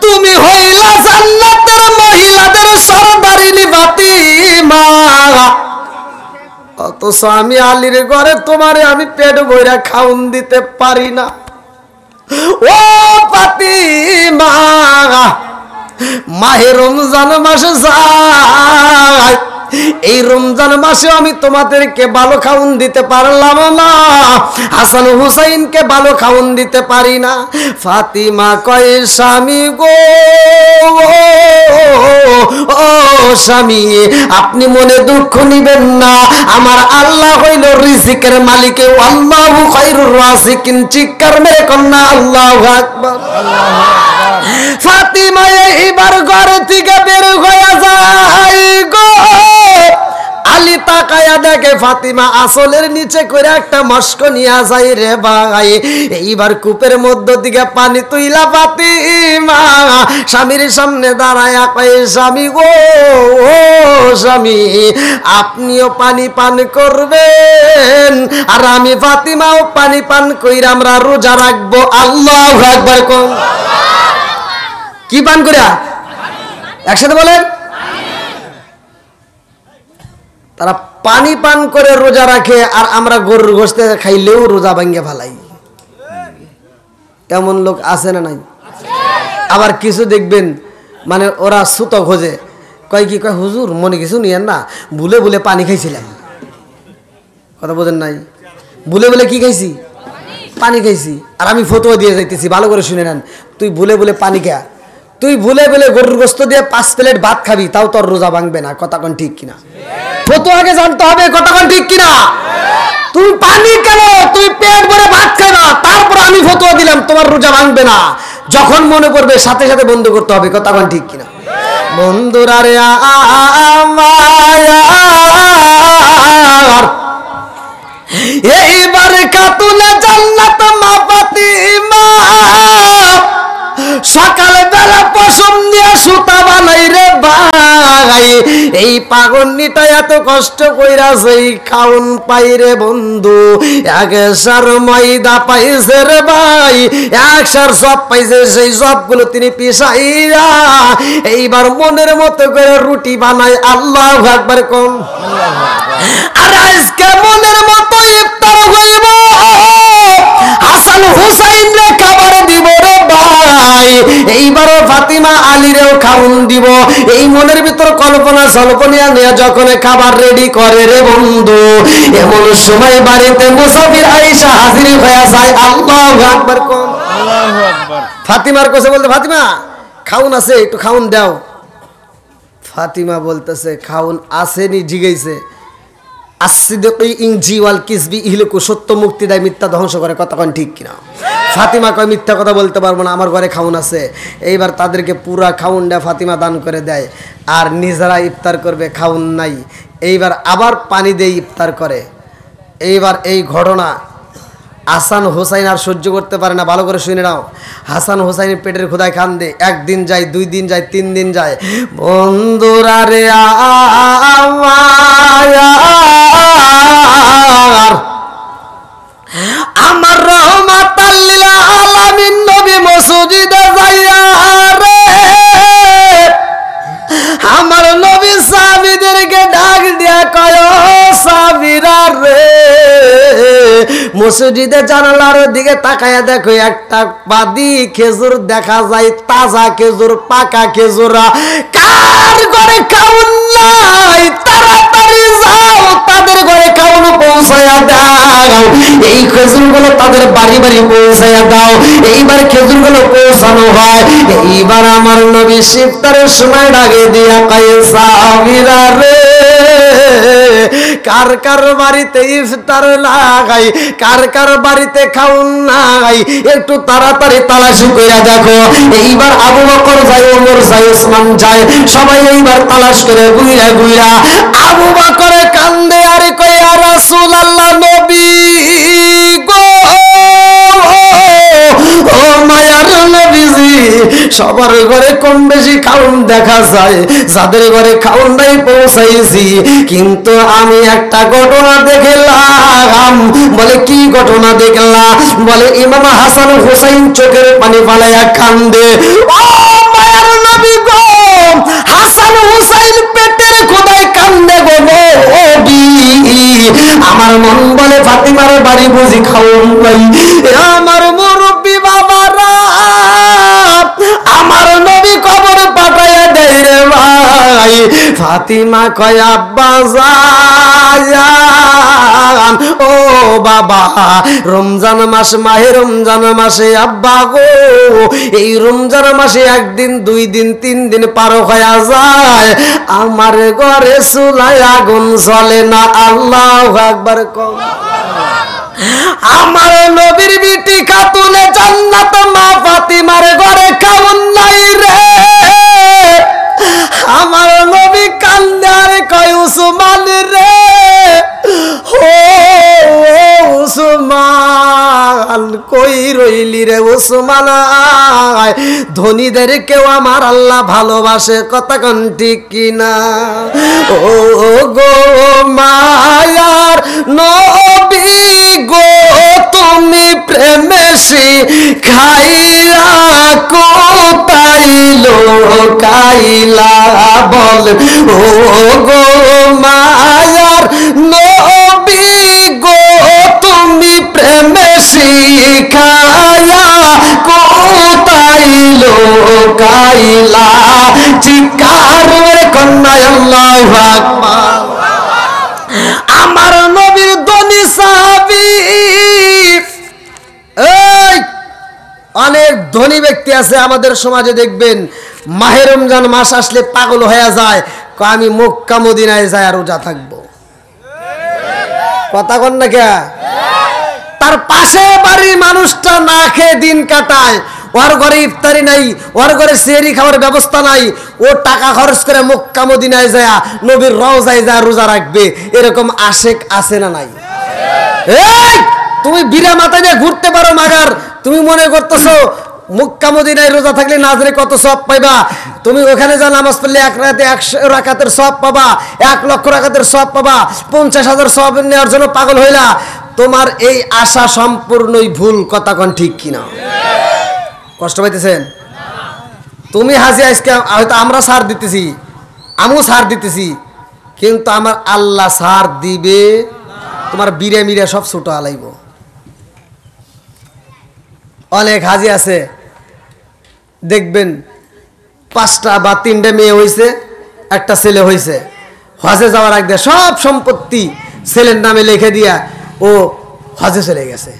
[SPEAKER 1] তুমি হইলা জান্নাতের মহিলাদের সরদারিনী ফাতিমা, অথচ আমি আলীর ঘরে তোমারে আমি পেট ভইরা খাউন দিতে পারি না। ও ফাতিমা, মাহে রমজান মাসে যায়, এই রমজান মাসে আমি তোমাদেরকে ভালো খাউন দিতে পারলাম না, হাসান হুসাইনকে ভালো খাউন দিতে পারি না। ফাতিমা কয়, স্বামী গো, ও স্বামী, আপনি মনে দুঃখ নিবেন না, আমার আল্লাহ হইল রিজিকের মালিক, আল্লাহু খায়রুর রাজিকিন। চিৎকার মেরে কন্যা আল্লাহু আকবার। ফাতিমা এইবার ঘর থেকে বের হয়ে যায় গো। আলী তাকায়া দেখে ফাতিমা আসলের নিচে করে একটা মস্ক নিয়ে যায় রে ভাই। এইবার কূপের মধ্য থেকে পানি তুইলা ফাতিমা স্বামীর সামনে দাঁড়ায়া কয়, স্বামী গো, ও স্বামী, আপনিও পানি পান করবেন, আর আমি ফাতিমাও পানি পান কইরা আমরা রোজা রাখবো। আল্লাহু আকবার কোন। কি পান কইরা? একসাথে বলেন। তারা পানি পান করে রোজা রাখে, আর আমরা গরুর গোশত খাইলেও রোজা ভাঙ্গে ফেলাই। এমন লোক আছে না নাই? আবার কিছু দেখবেন মানে ওরা সুতো খোঁজে, কয় কি কয় হুজুর মনে কিছু নিয়েন না, ভুলে ভুলে পানি খাইছিলাম। কথা বোঝেন নাই? ভুলে ভুলে কি খাইছি? পানি খাইছি। আর আমি ফতোয়া দিয়ে যাইতেছি, ভালো করে শুনে নেন। তুই ভুলে ভুলে পানি খা, তুই ভুলে ভুলে গরুর গোস্ত দিয়ে 5 প্লেট ভাত খাবি, তাও তোর রোজা ভাঙবে না। কথা কোন ঠিক কিনা? ফতোয়াকে জানতে হবে, কথা কোন ঠিক কিনা? তুই পানি কেন, তুই পেট ভরে ভাত খাবা, তারপর আমি ফতোয়া দিলাম তোমার রোজা ভাঙবে না। যখন মনে করবে সাথে সাথে বন্ধ করতে হবে। কথা কোন ঠিক কিনা? বন্ধুরা রে আমার, এইবার কাতুলে জান্নাত মা ফাতিমা সকাল বেলা পশম দিয়ে সুতা বানাই রে ভাই। এই পাগন্নিটা এত কষ্ট কইরা সেই খাউন পাই রে বন্ধু, একসার ময়দা পাইছে রে ভাই, একসার সব পাইছে। সেই সবগুলো তিনি পিসাইরা এইবার মনের মতো করে রুটি বানায়। আল্লাহু আকবার কম। আর আজকে মনের মতো ইফতার হইব, হাসান হুসাইন রে খাবার দিব রে ভাই, এইবারও ফাতিমা আলীরেও খাউন দিব। এই মনের ভিতর কল্পনা সল্পনা নিয়ে যখন খাবার রেডি করে রে বন্ধু, এমন সময় বাড়িতে মুসাফির আয়েশা হাজির হয়ে যায়। আল্লাহু আকবার কোন।
[SPEAKER 2] আল্লাহু আকবার।
[SPEAKER 1] ফাতিমার কাছে বলতে, ফাতিমা খাউন আছে, একটু খাউন দাও। ফাতিমা বলতেছে খাউন আসেনি, জিগাইছে আসিদকি ইনজি ওয়াল কিসবি ইহলিকু, সত্য মুক্তি দেয়, মিথ্যা ধ্বংস করে। কথা কোন ঠিক কিনা? ফাতিমা কয় মিথ্যা কথা বলতে পারবো না, আমার ঘরে খাউন আছে। এইবার তাদেরকে পুরা খাউনটা ফাতিমা দান করে দেয়, আর নিজেরা ইফতার করবে, খাউন নাই। এইবার আবার পানি দিয়ে ইফতার করে। এইবার এই ঘটনা হাসান হোসাইন আর সহ্য করতে পারে না। ভালো করে শুনে নাও, হাসান হোসাইনের পেটের খোদায় কান্দে। 1 দিন যায়, 2 দিন যায়, 3 দিন যায়। বন্ধুরা রে আমার রহমাতাল লিল আলামিন নবী মসজিদে যাইয়া রে আমার নবী সাহাবীদেরকে ডাক দিয়া কয়, সাহাবীরা রে মসজিদে জানালার দিকে তাকায়া দেখো, একটা বাদি খেজুর দেখা যায়, তাজা খেজুর, পাকা খেজুর। কার ঘরে খাউন নাই, তাড়াতাড়ি যাও তাদের ঘরে খাউন পৌঁছায়া দাও। এই খেজুরগুলো তাদের বাড়ি বাড়ি পৌঁছায়া দাও। এইবার খেজুরগুলো পৌঁছানো হয়। এইবার আমার নবী ইফতারের সময় ডাকে দিয়া কয়, সাহাবীরা রে কার কার বাড়িতে ইফতার লাগাই, কার কার বাড়িতে খাউন নাই, একটু তাড়াতাড়ি তালাশি কইরা দেখো। এইবার আবু বকর যায়, ওমর যায়, ওসমান যায়, সবাই এইবার তালাশ করে গুইরা গুইরা আবু বকরে কান্দে আর কয়, ইয়া রাসূলুল্লাহ, নবী গো, ও মায়ার নবীজি, সবার ঘরে কম বেশি খাউন দেখা যায়, যাদের ঘরে খাউন নাই পৌঁছাইছি, কিন্তু আমি একটা ঘটনা দেখলাম। বলে কি ঘটনা দেখলাম? বলে ইমাম হাসান হুসাইন চোখের পানি ফালাইয়া কান্দে। ও মায়ার নবী গো, হাসান হুসাইন পেটের খোদায় কান্দে গো নবী। আমার মন বলে ফাতিমার বাড়ি বুঝি খাউন নাই। আমার মুরব্বী বাবারা, আমার নবী খবর পাঠাইয়া দেয় রে ভাই। ফাতিমা কয়, আব্বা জান, ও বাবা, রমজান মাস, মাহে রমজান মাসে আব্বা গো, এই রমজান মাসে 1 দিন 2 দিন 3 দিন পার হয়ে যায়, আমার ঘরে চুলায় আগুন জ্বলে না। আল্লাহু আকবার কম। আমার নবীর বিটি খাতুনে জান্নাত মা ফাতিমার ঘরে খাউন নাই রে। আমার নবী কান্দে আর কয়, উসমান রে, ও উসমান কই রইলি রে উসমান, ধনীদের কেউ আমার আল্লাহ ভালোবাসে। কথা কোন ঠিক কিনা? ও গো মায়ার নবী গো, তুমি প্রেমে শিখাইয়া কোথায় লোকাইলা বল। ও গো মায়ার নবী গো, তুমি প্রেমে শিখাইয়া কোথায় লোকাইলা চিৎকার মেরে কন্যা আল্লাহু আকবার। আমার নবীর ধনী সাহাবী, এই অনেক ধনী ব্যক্তি আছে আমাদের সমাজে, দেখবেন মাহে রমজান মাস আসলে পাগল হয়ে যায়, আমি মক্কা মদিনায় যাই আর রোজা থাকবো। কথা কন না কে? তার পাশে বাড়ির মানুষটা না খেয়ে দিন কাটায়, ওর ঘরে ইফতারি নাই, ওর ঘরে সেহরি খাওয়ার ব্যবস্থা নাই, ও টাকা খরচ করে মক্কা মদিনায় যায় নবীর রওজায় যায় রোজা রাখবে। এরকম আশেক আছে না নাই? এই তুমি বিরা মাথা দিয়ে ঘুরতে পারো, মাগার তুমি মনে করতেছো মক্কা মদিনায় রোজা থাকলে নাজরে কত সওয়াব পাইবা, তুমি ওখানে যা নামাজ পড়লে এক রাতে 100 রাকাতের সওয়াব পাবা, 1 লক্ষ রাকাতের সওয়াব পাবা, 50,000 সওয়াব নেওয়ার জন্য পাগল হইলা। তোমার এই আশা সম্পূর্ণই ভুল। কথা কোন ঠিক কিনা? কষ্ট পাইতেছেন? তুমি হাজি আজকে হয়তো আমরা সার দিতেছি, আমিও সার দিতেছি, কিন্তু আমার আল্লাহ সার দিবে। তোমার বিরে মিরে সব ছোট আলাইব। অনেক হাজি আছে দেখবেন 5টা বা 3টে মেয়ে হয়েছে, একটা ছেলে হয়েছে, হজে যাওয়ার আগে সব সম্পত্তি ছেলের নামে লিখে দিয়া ও হজে চলে গেছে।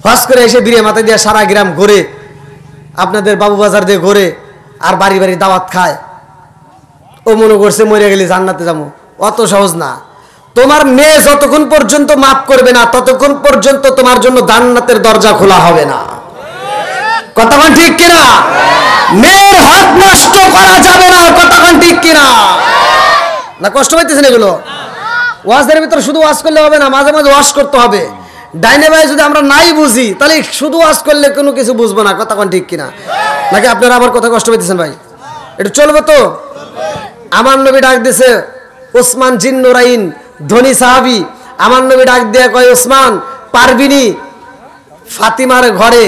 [SPEAKER 1] হজ করে এসে বিরে মাথা দিয়া সারা গ্রাম ঘুরে, আপনাদের বাবুবাজার দিয়ে ঘুরে, আর বাড়ি বাড়ি দাওয়াত খায়। ও মনে করছে মরে গেলে জান্নাতে যাবো। অত সহজ না। তোমার মেয়ে যতক্ষণ পর্যন্ত মাফ করবে না, ততক্ষণ পর্যন্ত তোমার জন্য জান্নাতের দরজা খোলা হবে না। কথা কোন ঠিক কিনা? মেয়ের হক নষ্ট করা যাবে না। কথা কোন ঠিক কিনা? না কষ্ট পাইতেছেন এগুলো? ওয়াজের ভিতরে শুধু ওয়াজ করলে হবে না, মাঝে মাঝে ওয়াজ করতে হবে। ডাইনে ভাই যদি আমরা নাই বুঝি, তাহলে শুধু ওয়াজ করলে কোনো কিছু বুঝবো না। কথা কোন ঠিক কিনা? নাকি আপনারা আবার কথা কষ্ট পাইতেছেন ভাই? একটু চলবে তো? আমার নবী ডাক দিছে ওসমান জিন নুরাইন, ধনী সাহাবী। আমার নবী ডাক দিয়ে কয়, ওসমান পারবিনি ফাতিমার ঘরে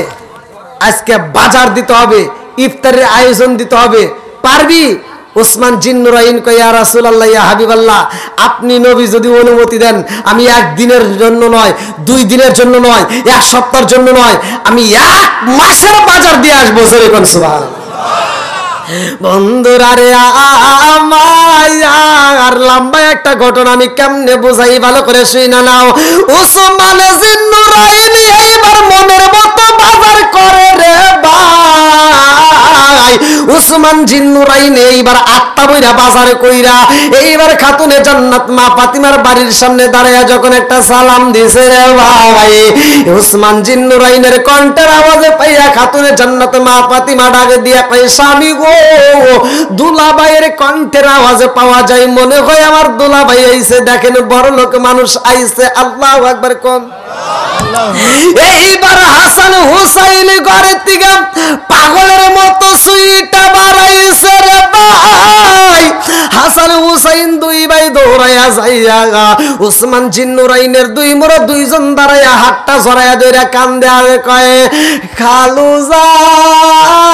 [SPEAKER 1] আজকে বাজার দিতে হবে, ইফতারের আয়োজন দিতে হবে, পারবি? ওসমান জিন নুরাইন কয়, ইয়া রাসূলুল্লাহ, ইয়া হাবিবাল্লাহ, আপনি নবী যদি অনুমতি দেন, আমি 1 দিনের জন্য নয়, 2 দিনের জন্য নয়, 1 সপ্তাহের জন্য নয়, আমি 1 মাসের বাজার দিয়ে আসবো। জোরে কোন সুবহানাল্লাহ। বন্ধুরা রে আমার লম্বা একটা ঘটনা আমি কেমনে বোঝাই, ভালো করে শুনে নাও। ওসমান জিন নুরাইন এইবার মনের মতো বাজার করে রে ভাই। ওসমান জিন নুরাইন এইবার আত্মা বইরা বাজার কইরা এইবার খাতুনে জান্নাত মা ফাতিমার বাড়ির সামনে দাঁড়ায়া যখন একটা সালাম দিছে রে ভাই, ওসমান জিন নুরাইনের কণ্ঠের আওয়াজে পাইয়া খাতুনে জান্নাত মা ফাতিমা ডাক দিয়া কয়, স্বামী গো, দুলাভাইয়ের কণ্ঠের আওয়াজে পাওয়া যায় মনে হয় আমার দুলাভাই আইছে। দেখেন বড় লোক মানুষ আইছে। আল্লাহু আকবার কোন। এইবার হাসান হুসাইন ঘরের থেকে পাগলের মতো সুইটা বাড়াইছে রে ভাই। হাসান হুসাইন 2 ভাই দৌড়াইয়া যাইয়া ওসমান জিন নুরাইনের 2 মোড় 2 জন দাঁড়াইয়া হাতটা জড়াইয়া ধইরা কান্দে আর কয়, খালু জান,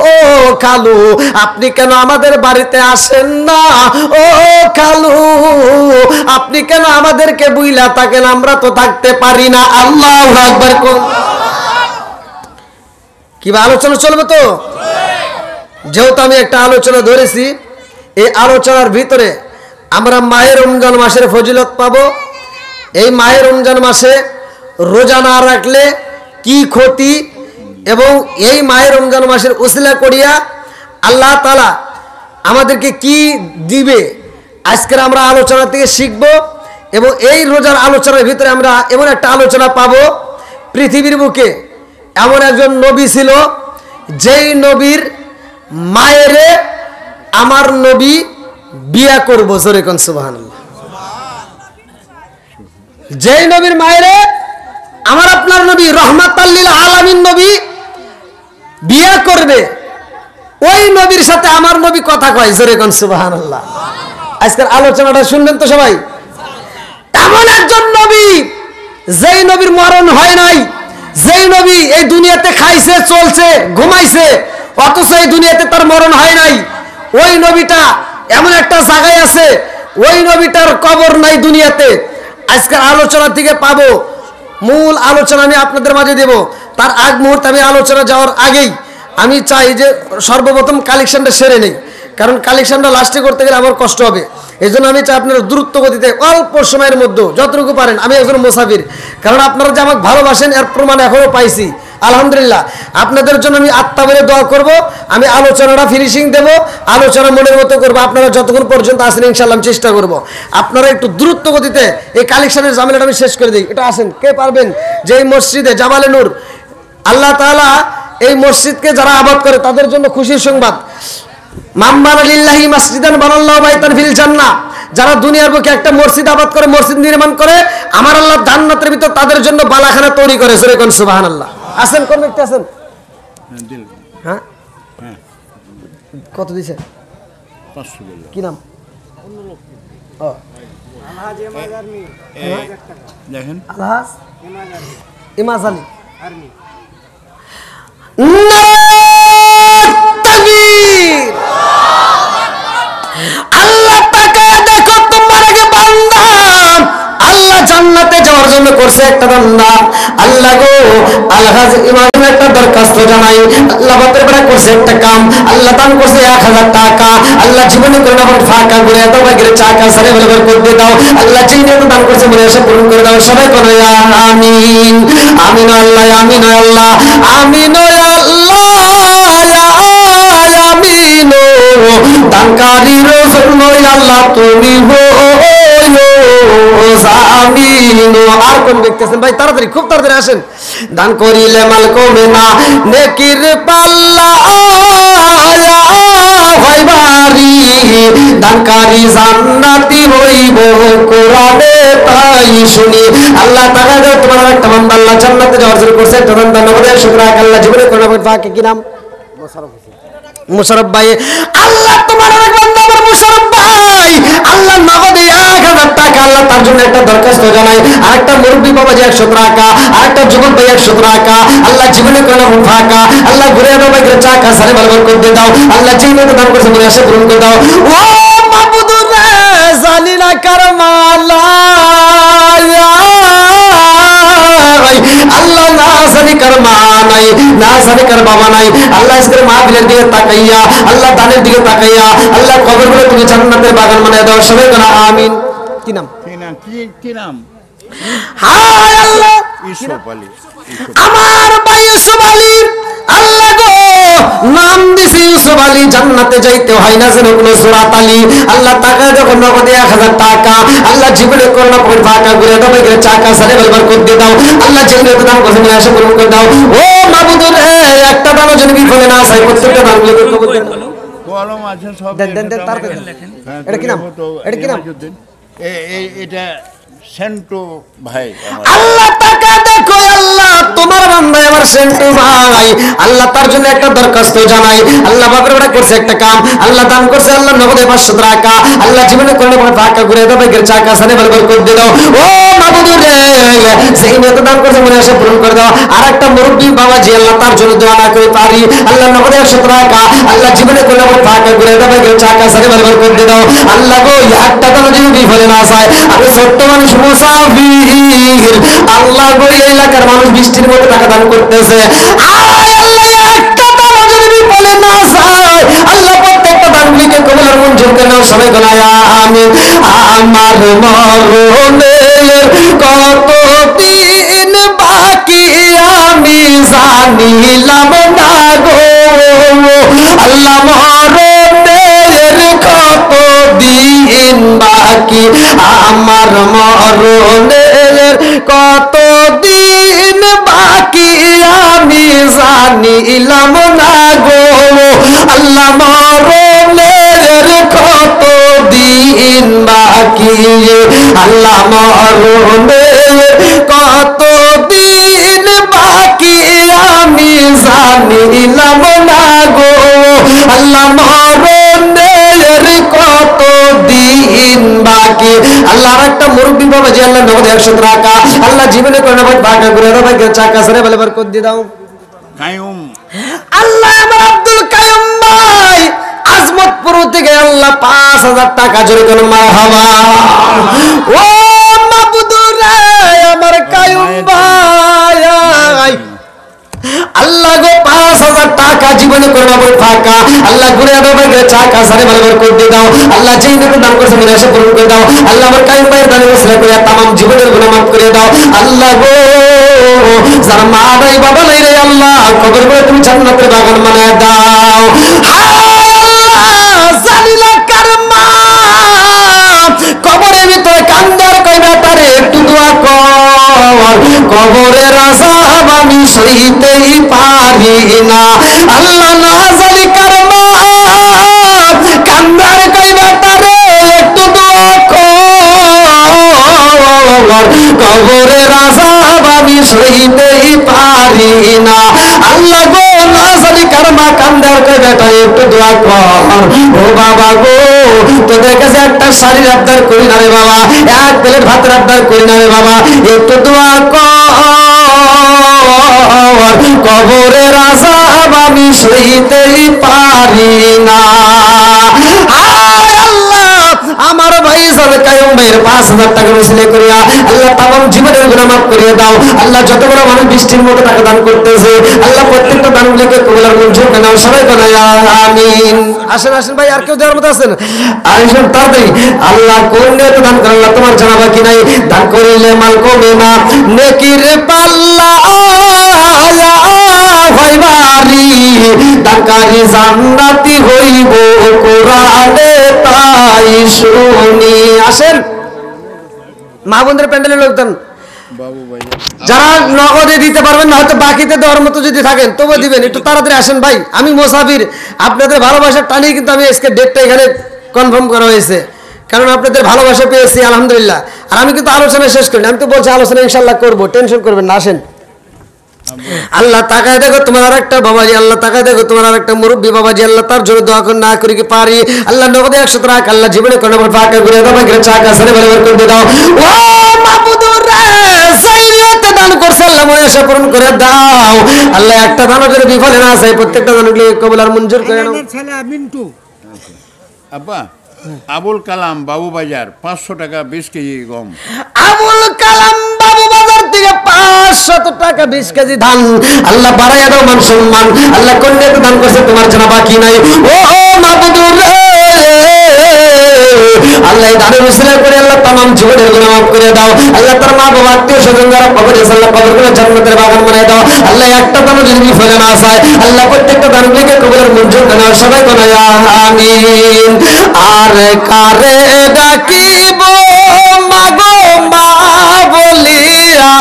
[SPEAKER 1] ও খালু, আপনি কেন আমাদের বাড়িতে আসেন না? ও খালু, আপনি কেন আমাদেরকে বুইলা থাকেন? আমরা তো থাকতে পারি না। আল্লাহু আকবার কোন। কি আলোচনা চলবে তো? যেহেতু আমি একটা আলোচনা ধরেছি, এই আলোচনার ভিতরে আমরা মাহে রমজান মাসের ফজিলত পাবো। এই মাহে রমজান মাসে রোজা না রাখলে কি ক্ষতি, এবং এই মাহে রমজান মাসের উসিলা করিয়া আল্লাহ তাআলা আমাদেরকে কি দিবে, আজকের আমরা আলোচনা থেকে শিখব। এবং এই রোজার আলোচনার ভিতরে আমরা এমন একটা আলোচনা পাবো, পৃথিবীর বুকে এমন একজন নবী ছিল, যেই নবীর মায়েরে আমার নবী বিয়া করবো। জোরে কোন সুবহানাল্লাহ। যেই নবীর মায়েরে আমার আপনার নবী রহমাতাল লিল আলামিন নবী বিয়া করবে, ওই নবীর সাথে আমার নবী কথা কয়। জোরে কোন সুবহানাল্লাহ। আজকের আলোচনাটা শুনবেন তো সবাই? এমন একজন নবী, যেই নবীর মরণ হয় নাই, যেই নবী এই দুনিয়াতে খাইছে, চলছে, ঘুমাইছে, অথচ এই দুনিয়াতে তার মরণ হয় নাই। ওই নবীটা এমন একটা জায়গায় আছে, ওই নবীটার কবর নাই দুনিয়াতে। আজকের আলোচনা থেকে পাবো, মূল আলোচনা আমি আপনাদের মাঝে দেব। তার আগ মুহূর্তে আমি আলোচনা যাওয়ার আগেই আমি চাই যে সর্বপ্রথম কালেকশনটা সেরে নেই, কারণ কালেকশনটা লাস্টে করতে গেলে আমার কষ্ট হবে। এই জন্য আমি চাই আপনারা দ্রুত গতিতে অল্প সময়ের মধ্যে যতটুকু পারেন। আমি একজন মুসাফির, কারণ আপনারা যে আমাকে ভালোবাসেন এর প্রমাণ এখনও পাইছি আলহামদুলিল্লাহ। আপনাদের জন্য আমি আত্মা বলে দোয়া করব। আমি আলোচনাটা ফিনিশিং দেব, আলোচনা মনের মতো করবো। আপনারা যতক্ষণ পর্যন্ত আসেন ইনশাল্লাহ আমি চেষ্টা করব। আপনারা একটু দ্রুত গতিতে এই কালেকশনের ঝামেলাটা আমি শেষ করে দিই। এটা আসেন, কে পারবেন যে এই মসজিদে জামালে নূর আল্লাহ তাআলা এই মসজিদকে যারা আবাদ করে তাদের জন্য খুশির সংবাদ। মাম্বানা লিল্লাহি মাসজিদান বানাল্লাহু বাইতান ফিল জান্নাহ, যারা দুনিয়ার বুকে একটা মসজিদ আবাদ করে, মসজিদ নির্মাণ করে, আমার আল্লাহ জান্নাতের ভিতর তাদের জন্য বালাখানা তৈরি করে। সূরা কোন সুবহানাল্লাহ। আসেন, কোন ব্যক্তি আছেন? হ্যাঁ, কত দিছে?
[SPEAKER 2] 500 বলল।
[SPEAKER 1] কি নাম? ও
[SPEAKER 2] দেখেন
[SPEAKER 1] আলহাজ ইমাজ আলী। আল্লাহ তাকায় দেখো তোমার আগে বান্দা আল্লাহ জান্নাতে যাওয়ার জন্য করছে একটা বান্দা। আল্লাহ গো আলহাজ ইমাম একটা দরখাস্ত জানাই। আল্লাহ বাপের বেড়া করছে একটা কাম, আল্লাহ দান করছে 1000 টাকা। আল্লাহ জীবনে করে না ফাঁকা করে এত বাগের চাকা সারে বলে করে দাও। আল্লাহ যেই দান করছে মনে আসে পূরণ করে দাও। সবাই করে আমিন আমিন আল্লাহ আমিন আল্লাহ আমিন আল্লাহ আমিন। দানকারীর জন্য আল্লাহ তুমি আর কোন ব্যক্তি আছেন ভাই? তাড়াতাড়ি, খুব তাড়াতাড়ি আসেন। দান করিলে মাল কমে না, নেকির পাল্লা হয় ভারী। দানকারী জান্নাতি হইব কোরআনে তাই শুনি। আল্লাহ তাআলা তোমার একটা বান্দা আল্লাহ জান্নাতে যাওয়ার জন্য করছে একটা বান্দা নগদে শুকর আল্লাহ জীবনে কোরআন পাকে কি নাম? মুশারফ ভাই। আল্লাহ তোমার এক বান্দা আমার মুশারফ ভাই আল্লাহ নগদে 1000 টাকা আল্লাহ তার জন্য একটা দরখাস্ত জানাই। আরেকটা মুরব্বী বাবাজি 100 টাকা, আরেকটা যুবক ভাই 100 টাকা। আল্লাহ জীবনে কোরআন ফাঁকা আল্লাহ ঘুরে দাও বাইরে চাকা সারে বরকত করে দাও। আল্লাহ যেই মতো দান করছে মনে আসে পূরণ করে দাও। ও মাবুদ রে জালিনা কারমালা আল্লাহ না জানি কার মা নাই, না জানি কার বাবা নাই। আল্লাহ আজকের মাহফিলের দিকে তাকাইয়া, আল্লাহ দানের দিকে তাকাইয়া আল্লাহ কবরগুলো তুমি জান্নাতের বাগান বানায় দাও। সবাই বলো আমিন। কি নাম?
[SPEAKER 2] কি নাম?
[SPEAKER 1] হায় আল্লাহ
[SPEAKER 2] ইউসুফ আলী।
[SPEAKER 1] আমার ভাই ইউসুফ আলী। আল্লাহ গো নাম দিছি ইউসুফ আলী, জান্নাতে যাইতে হয় না যেন কোনো সুরাত আলী। আল্লাহ টাকা যখন নগদে 1000 টাকা আল্লাহ জীবনে করোনা পর ফাঁকা করে দাও বাইরে চাকা সারে বলবার করে দিয়ে দাও। আল্লাহ যেগুলো দান করছে মনে আসে পূরণ করে দাও। ও মাবুদ রে একটা দানও যেন বিফলে না যায়, প্রত্যেকটা দানগুলো কবুল করে নাও।
[SPEAKER 2] কলম আছে সব
[SPEAKER 1] দেন দেন দেন তাড়াতাড়ি। এটা কি নাম? এটা কি নাম?
[SPEAKER 2] এটা সেন্টু ভাই।
[SPEAKER 1] আল্লাহ টাকা দেখো আল্লাহ তোমার বান্দা আমার সেন্টু ভাই আল্লাহ তার জন্য একটা দরখাস্ত জানাই। আল্লাহ বাপের বেটা করছে একটা কাম, আল্লাহ দান করছে আল্লাহ নগদে 500 টাকা। আল্লাহ জীবনে করলে টাকা ঘুরে দাও বাইরের চাকা সানে বলবার করে দিয়ে দাও। ও মাবুদ রে সেই মতো দান করছে মনে আসে পূরণ করে দাও। আর একটা মুরব্বী বাবাজি আল্লাহ তার জন্য দোয়া না করে পারি আল্লাহ নগদে 100 টাকা আল্লাহ জীবনে করলে টাকা ঘুরে দাও বাইরের চাকা সানে বলবার করে দিয়ে দাও। আল্লাহ গো একটা দানও যদি বিফলে না যায়, আমি ছোট্ট মানুষ মুসাফির আল্লাহ গো এই এলাকার মানুষ বৃষ্টির মধ্যে টাকা দান করতেছে। আল্লাহ একটা দানও যদি বিফলে না যায় আল্লাহ প্রত্যেকটা দানগুলিকে কবুল আর মঞ্জুর করে নাও। সবাই গলায় আমিন। আমার মরণের কত দিন বাকি আমি জানিলাম না গো আল্লাহ মরণের কত দিন বাকি আমার মরণের কত দিন বাকি আমি জানিলাম না গো আল্লাহ মরণের কত দিন বাকি আল্লাহ মরণের কত দিন বাকি আমি জানিলাম না গো আল্লাহ মরণের কত দিন বাকি। আল্লাহ একটা মুরব্বী বাবা যে আল্লাহ নগদে 100 টাকা আল্লাহ জীবনে করে না ভাগা করে দাও ভাই চাকা সারে বলে বরকত দিয়ে দাও।
[SPEAKER 2] কায়ুম
[SPEAKER 1] আল্লাহ আমার আব্দুল কায়ুম ভাই আজমতপুর থেকে আল্লাহ 5000 টাকা জোরে কোন মারহাবা। ও মাবুদ রে আমার কায়ুম ভাই আল্লাহ গো 5,000 টাকা জীবনে করবা বই ফাঁকা আল্লাহ ঘুরে আদো ভাই চাকা সারে ভালো করে দিয়ে দাও আল্লাহ যেই দিকে দান করছে মনে আসে পূরণ করে দাও আল্লাহ আমার কাইম ভাইয়ের দানে ওসিলা করে তামাম জীবনের গুনাহ মাফ করে দাও আল্লাহ গো যারা মা নাই বাবা নাই রে আল্লাহ কবর করে তুমি জান্নাতের বাগান বানায় দাও হায় আল্লাহ জালিলা কারমা কবরের ভিতরে কান্দার কইবা তারে একটু দোয়া কর কবরের আযাব আমি সইতেই পারি না আল্লাহ না জালি কারমা কান্দার কইবা তারে একটু দোয়া কর কবরের আযাব আমি সইতেই পারি না আল্লাহ গো না জালি কারমা কান্দার কইবা তারে একটু দোয়া কর ও বাবা গো তোদের কাছে একটা শাড়ির আবদার করি না রে বাবা এক প্লেট ভাতের আবদার করি না রে বাবা একটু দোয়া কর কবরের আযাব আমি সইতেই পারি না আমার ভাই সাহেব কায়ুম ভাইয়ের 5,000 টাকা ওসিলা করিয়া আল্লাহ তামাম জীবনের গুনাহ মাফ করে দাও আল্লাহ যত বড় মানুষ বৃষ্টির মতো টাকা দান করতেছে আল্লাহ প্রত্যেকটা দানগুলোকে কবুল আর মঞ্জুর করে নাও সবাই বলে আমিন আসেন আসেন ভাই আর কেউ দেওয়ার মতো আছেন আসেন তাড়াতাড়ি আল্লাহ কোন নিয়তে দান করে আল্লাহ তোমার জানা বাকি নাই দান করিলে মাল কমে না নেকির পাল্লা হইবারি দানকারী জান্নাতি হইব কোরআনে তাই শুনি আসেন মা বোনদের প্যান্ডেলের লোকজন
[SPEAKER 2] বাবু ভাই
[SPEAKER 1] যারা নগদে দিতে পারবেন না হয়তো বাকিতে দেওয়ার মতো যদি থাকেন তবু দিবেন একটু তাড়াতাড়ি আসেন ভাই আমি মুসাফির আপনাদের ভালোবাসার টানেই কিন্তু আমি আজকে ডেটটা এখানে কনফার্ম করা হয়েছে কারণ আপনাদের ভালোবাসা পেয়েছি আলহামদুলিল্লাহ আর আমি কিন্তু আলোচনা শেষ করিনি আমি তো বলছি আলোচনা ইনশাআল্লাহ করবো টেনশন করবেন না আসেন আল্লাহ তাকায় দেখো তোমার আরেকটা বাবাজি আল্লাহ তাকায় দেখো তোমার আরেকটা মুরব্বী বাবাজি আল্লাহ তার জন্য দোয়া করে না করি কি পারি আল্লাহ নগদে 100 টাকা আল্লাহ জীবনে কোনো ফাঁকা করে দাও আমাকে চাকা সারে ভালো করে দাও ও মাবুদুর রে সাইরিয়তে দান করছে আল্লাহ মনে আশা পূরণ করে দাও আল্লাহ একটা দানও যদি বিফলে না যায় প্রত্যেকটা দানগুলো কবুল আর মঞ্জুর করে নাও
[SPEAKER 3] ছেলে মিন্টু
[SPEAKER 2] আব্বা আবুল কালাম বাবু বাজার 500 টাকা 20 কেজি গম
[SPEAKER 1] আবুল কালাম বাবু বাজার থেকে 500 টাকা 20 কেজি ধান আল্লাহ বাড়াইয়া দাও মান সম্মান আল্লাহ কন্যাকে দান করছে তোমার জানা বাকি নাই ও মাবুদুর রে আল্লাহ এই দানের উসিলা করে আল্লাহ तमाम জীবনের গুনাহ মাফ করে দাও আল্লাহ তার মা বাবা আত্মীয় স্বজন যারা কবরে আল্লাহ কবরগুলো জান্নাতের বাগান বানায় দাও আল্লাহ একটা দানও যদি বিফলে না যায় আল্লাহ প্রত্যেকটা দানগুলোকে কবুল মঞ্জুর করে নাও সবাই বলে আমিন আর কারে ডাকিব মাগো মা বলিয়া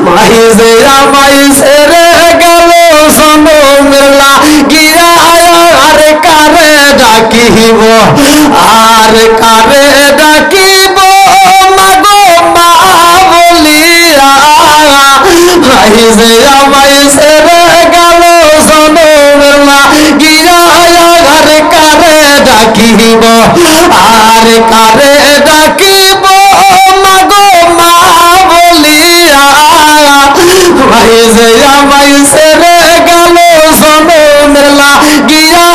[SPEAKER 1] মাইজে আমাইছে রে গেল জনমের লাগিয়া আর কারে ডাকিব আর কারে ডাকিব মাগো মা বলিয়া মাইজে আমাইছে রে গেল জনমের লাগিয়া আর কারে ডাকিব আর কারে ডাকিব মাগো মা বলিয়া মাইজে আমাইছে রে গেল জনমের লাগিয়া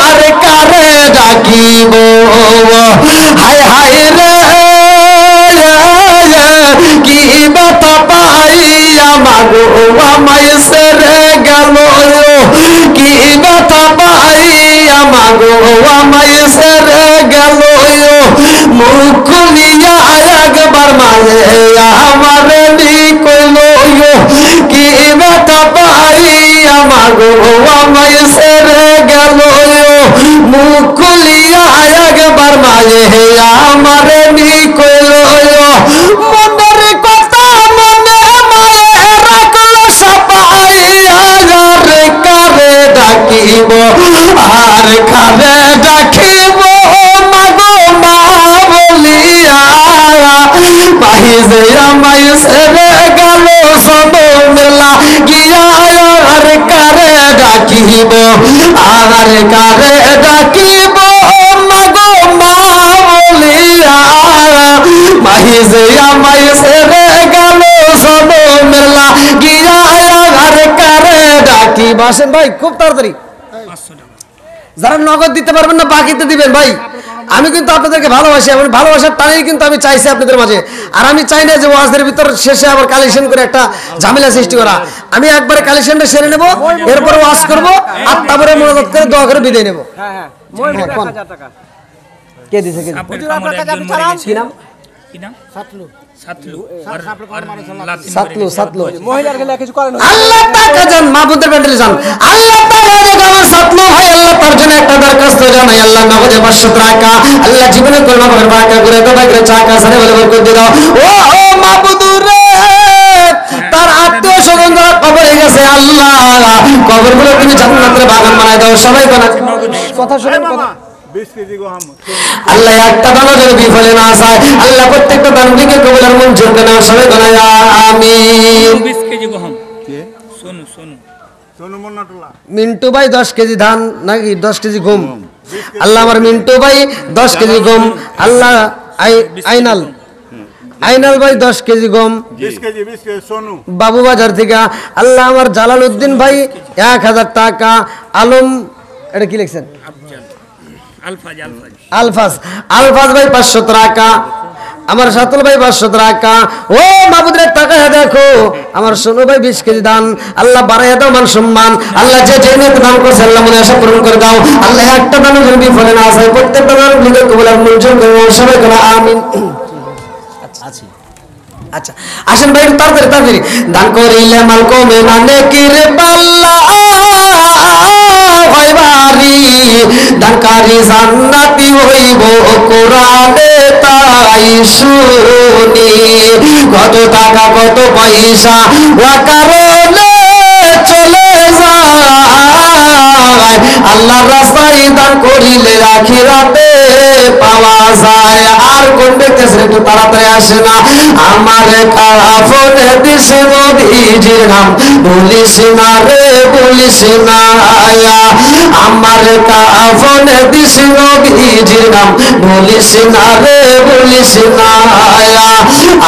[SPEAKER 1] আর কারে ডাকিব হায় হায় রে কি ব্যথা পাইয়া মাগো আমাইছে রে গেল কি ব্যথা পাইয়া মাগো আমাইছে রে গেল মুখ খুলিয়া একবার মায়ে আমারে নি কইল কি ব্যথা পাইয়া মাগো আমাইছে রে গেল মুখ খুলিয়া একবার মায়ে আমারে নি কইল মনের কথা মনে মায়ে রাখলো সাপাইয়া রে কারে ডাকিব আর কারে ডাকিব মাগো মা বলিয়া মাইজে আমাইছে রে গেল জনমের লাগিয়া আর কারে ডাকিব আর কারে ডাকিব মাগো মা বলিয়া মাইজে আমাইছে রে গেল জনমের লাগিয়া আর কারে ডাকিব আসেন ভাই খুব তাড়াতাড়ি যারা নগদ দিতে পারবেন না বাকিতে দিবেন ভাই আমি কিন্তু আপনাদেরকে ভালোবাসি, আমি ভালোবাসার টানেই কিন্তু আমি চাইছি আপনাদের মাঝে। আর আমি চাই না যে ওয়াজের ভিতর শেষে আবার কালেকশন করে একটা ঝামেলা সৃষ্টি করা। আমি একবারে কালেকশনটা সেরে নেব, এরপরে ওয়াজ করব, আর তারপরে মনোযোগ করে দোয়া করে বিদায় নেব। কে দিছে কে কি নাম? সাতলু সাতলু আল্লাহ টাকা জান মাহবুবের প্যান্ডেলে যান। আল্লাহ তাআলা আমার সাতলু ভাই আল্লাহ তার জন্য একটা দরখাস্ত জানাই। আল্লাহ নগদে 500 টাকা আল্লাহ জীবনে কলমা পড়ে বাঁকা করে দাও, বাইরে চাকা সারে বলে বরকত দিয়ে দাও। ও মাহবুদুর রে, তার আত্মীয় স্বজন যারা কবরে গেছে আল্লাহ কবরগুলো তুমি জান্নাতের বাগান বানায় দাও। সবাই কথা শুনেন, কথা আল্লাহ একটা দানও যেন বিফলে না যায়। আল্লাহ প্রত্যেকটা দান থেকে কবুল মঞ্জুর করে নাও। সবাই বলে আমিন।
[SPEAKER 3] 20 কেজি গম কে সোনু সোনু সোনু মোন্নাটুলা
[SPEAKER 1] মিন্টু ভাই 10 কেজি ধান নাকি 10 কেজি গম। আল্লাহ আমার মিন্টু ভাই 10 কেজি গম। আল্লাহ আইনাল আইনাল ভাই 10 কেজি গম।
[SPEAKER 3] 20 কেজি সোনু
[SPEAKER 1] বাবু বাজার থেকে আল্লাহ আমার জালাল উদ্দিন ভাই 1000 টাকা। আলম এটা কি লিখছেন? আলফাজ আলফাজ ভাই 500 টাকা। আমার সাতুল ভাই 500 টাকা। ও মাহবুদের টাকা দেখো আমার সোনু ভাই 20 কেজি দান। আল্লাহ বাড়াইয়া দাও মান সম্মান। আল্লাহ যে যে নিয়ে দান করছে আল্লাহ মনে আশা পূরণ করে দাও। আল্লাহ একটা দানও যেন বিফলে না যায়। প্রত্যেকটা দান লিখে কবুল মঞ্জুর করে নাও। সবাই বলে আমিন। আচ্ছা আসেন ভাই তাড়াতাড়ি তাড়াতাড়ি। দান করিলে মাল কমে মানে কি রে পাল্লা হয় বাড়ি, দানকারী জান্নাতি হইব কোরআনে তাই শুনি। কত টাকা কত পয়সা ওয়া কারণে চলে যায়, আল্লাহর রাস্তায় দান করিলে আখিরাতে পাওয়া যায়। আর কোন দেখতেছেন একটু তাড়াতাড়ি আসে না। আমার কাফনে দিছে নবীজির নাম বলিস না রে বলিস না। আমার কাফনে দিছে নবীজির নাম বলিস না রে বলিস না।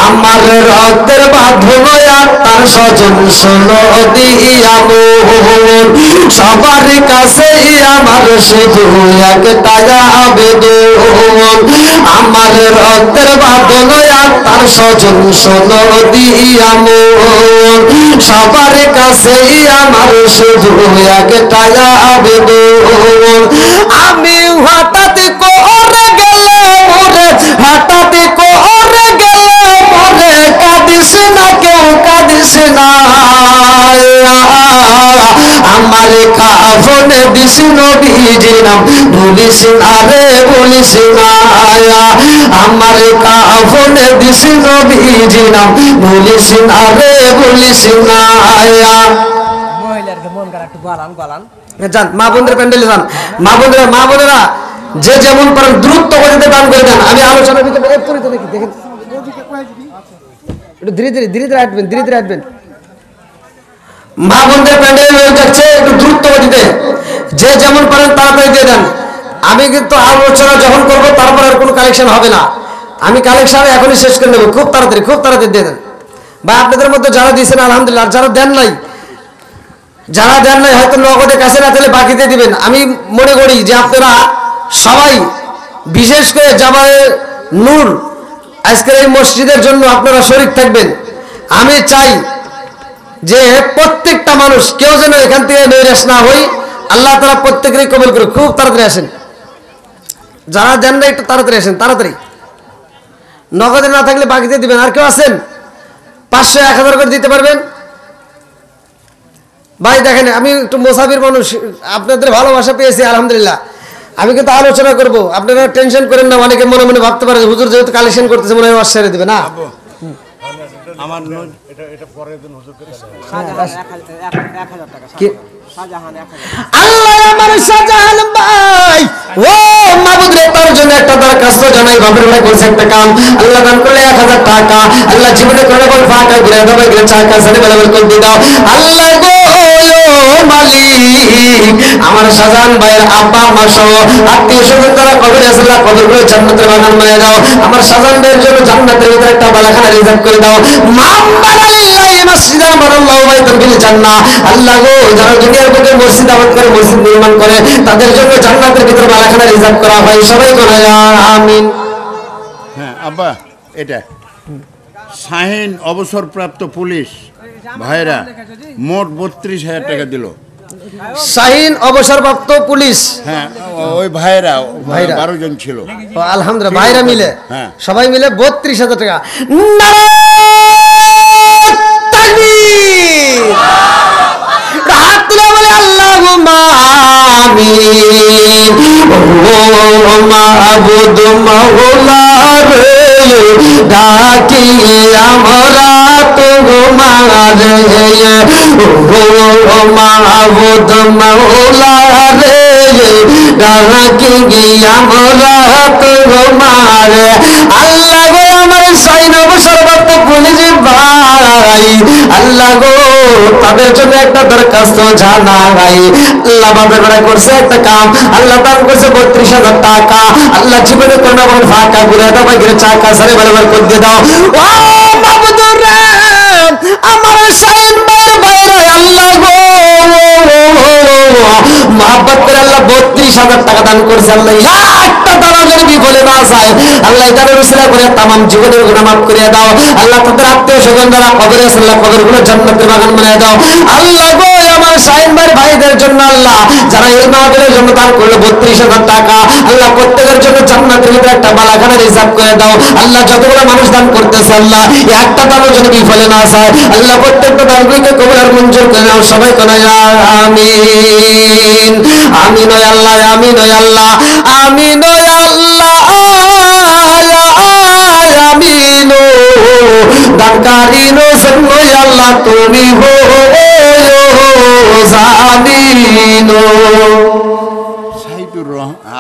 [SPEAKER 1] আমার রক্তের বাঁধন তার স্বজন শোনো দিয়া মন, সবার কাছে আমার শুধু একটাই আবেদন। আমার রক্তের বাঁধন তার স্বজন শোনো দিয়া মন, সবার কাছে আমার শুধু একটাই আবেদন। আমি হঠাৎ করে গেলে মরে, হঠাৎ করে গেলে মরে, কাঁদিস না কেউ কাঁদিস না। আমার কাফনে দিস নবীজির নাম বলিস না রে বলিস না। আমার কাফনে দিস নবীজির নাম বলিস না রে বলিস না। যান মা বোনদের প্যান্ডেলে যান। মা বোনেরা যে যেমন পারেন দ্রুত গতিতে দান করে দেন। আমি আলোচনার ভিতরে দেখি দেখেন একটু ধীরে ধীরে ধীরে ধীরে হাঁটবেন, ধীরে ধীরে হাঁটবেন। মা বোনদের প্যান্ডেল হয়ে যাচ্ছে, একটু দ্রুত গতিতে যে যেমন পারেন তাড়াতাড়ি দিয়ে দেন। আমি কিন্তু আলোচনা যখন করবো তারপর আর কোনো কালেকশন হবে না। আমি কালেকশন এখনই শেষ করে নেবো। খুব তাড়াতাড়ি দিয়ে দেন। বা আপনাদের মধ্যে যারা দিয়েছেন আলহামদুলিল্লাহ, যারা দেন নাই হয়তো নগদে কাছে না তাহলে বাকিতে দিবেন। আমি মনে করি যে আপনারা সবাই বিশেষ করে জামায়ে নূর আজকের এই মসজিদের জন্য আপনারা শরীক থাকবেন। আমি চাই যে প্রত্যেকটা মানুষ কেউ যেন এখান থেকে নৈরাশ না হই। আল্লাহ তাআলা প্রত্যেকেরই কবুল করে। খুব তাড়াতাড়ি আসেন, যারা দেন না একটু তাড়াতাড়ি আসেন, তাড়াতাড়ি। নগদে না থাকলে বাকিতে দিবেন। আর কেউ আছেন 500 1000 করে দিতে পারবেন? ভাই দেখেন আমি একটু মুসাফির মানুষ, আপনাদের ভালোবাসা পেয়েছি আলহামদুলিল্লাহ। আমি কিন্তু আলোচনা করব, আপনারা টেনশন করেন না। অনেকে মনে মনে ভাবতে পারে হুজুর যেহেতু কালেকশন করতেছে মনে হয় ওয়াজ ছেড়ে দিবে না।
[SPEAKER 3] আমার এটা পরের দিন হুজুর করে 1000 টাকা
[SPEAKER 1] আল্লাহ আমার শাহজাহান ভাই ও মাবুদ রে তার জন্য একটা দরখাস্ত জানাই। বাবার ভাই বলছে একটা কাম আল্লাহ দান করলে 1000 টাকা। আল্লাহ জীবনে করে বল ফাঁকা ঘুরে দাও, গেলে চাকা সাথে বলে করে দাও। আল্লাহ গো মালিক আমার শাহজাহান ভাইয়ের আব্বা আম্মা সহ আত্মীয় স্বজন তারা কবরে আছে, আল্লাহ কবরগুলো জান্নাতের বাগান বানিয়ে দাও। আমার শাহজাহান ভাইয়ের জন্য জান্নাতের ভিতরে একটা বালাখানা রিজার্ভ করে দাও। মাম্মানা লিল্লাহি মাসজিদান বানাল্লাহু বাইতান ফিল জান্নাহ। আল্লাহ গো, যারা দুনিয়ার বুকে মসজিদ আবাদ করে, মসজিদ নির্মাণ করে, তাদের জন্য জান্নাতের ভিতরে বালাখানা রিজার্ভ করা হয়। সবাই করে আমিন।
[SPEAKER 2] হ্যাঁ আব্বা, এটা শাহিন অবসরপ্রাপ্ত পুলিশ ভাইরা মোট 32,000 টাকা দিল।
[SPEAKER 1] শাহিন অবসরপ্রাপ্ত পুলিশ,
[SPEAKER 2] হ্যাঁ ওই ভাইরা
[SPEAKER 1] ভাইরা।
[SPEAKER 2] 12 জন ছিল।
[SPEAKER 1] ও, আলহামদুলিল্লাহ, ভাইরা মিলে,
[SPEAKER 2] হ্যাঁ।
[SPEAKER 1] সবাই মিলে 32,000 টাকা। নারায়ে তাকবীর। হাত তুলে বলে আল্লাহুম্মা আমিন। ও মাবুদ মাওলা রে, ডাকি আমরা তোমারে। ও মাবুদ মাওলা রে, ডাকি আমরা তোমারে। আল্লাহ গো, আমার শাহিন অবসরপ্রাপ্ত পুলিশ ভাই, আল্লাহ গো, তাদের জন্য একটা দরখাস্ত জানাই। আল্লাহ বাপের বেড়া করছে একটা কাম, আল্লাহ দান করছে 32,000 টাকা। আল্লাহ জীবনে কোনো রকম ফাঁকা ঘুরে দাও, বাইরে চাকা সারে বারবার করে দাও। ও মাবুদুর রে, আমার শাহিন ভাইয়ের বাইরে আল্লাহ গো মহাব্বত করে আল্লাহ 32,000 টাকা দান করছে। আল্লাহ একটা দানা যেন বিফলে না যায়, আল্লাহ এটার উসিলা করে তামাম জীবনের গুনাহ মাফ করে দাও। আল্লাহ তাদের আত্মীয় স্বজন যারা কবরে আছে, আল্লাহ কবরগুলো জান্নাতের বাগান বানিয়ে দাও। আল্লাহ গো, আমার শাহিন ভাই ভাইদের জন্য আল্লাহ যারা এই মাহফিলের জন্য দান করলো 32,000 টাকা, আল্লাহ প্রত্যেকের জন্য জান্নাতের ভিতরে একটা বালাখানা রিজার্ভ করে দাও। আল্লাহ যতগুলো মানুষ দান করতেছে, আল্লাহ এই একটা দানও যেন বিফলে না যায়। আল্লাহ প্রত্যেকটা দানগুলিকে কবুল আর মঞ্জুর করে নাও। সবাই কোন আমিন। আমিন ওয়া আল্লাহ, আমিন ওয়া আল্লাহ, আমিন ওয়া আল্লাহ, আমিন। দানকারীর জন্য আল্লাহ তুমি হো জামিন।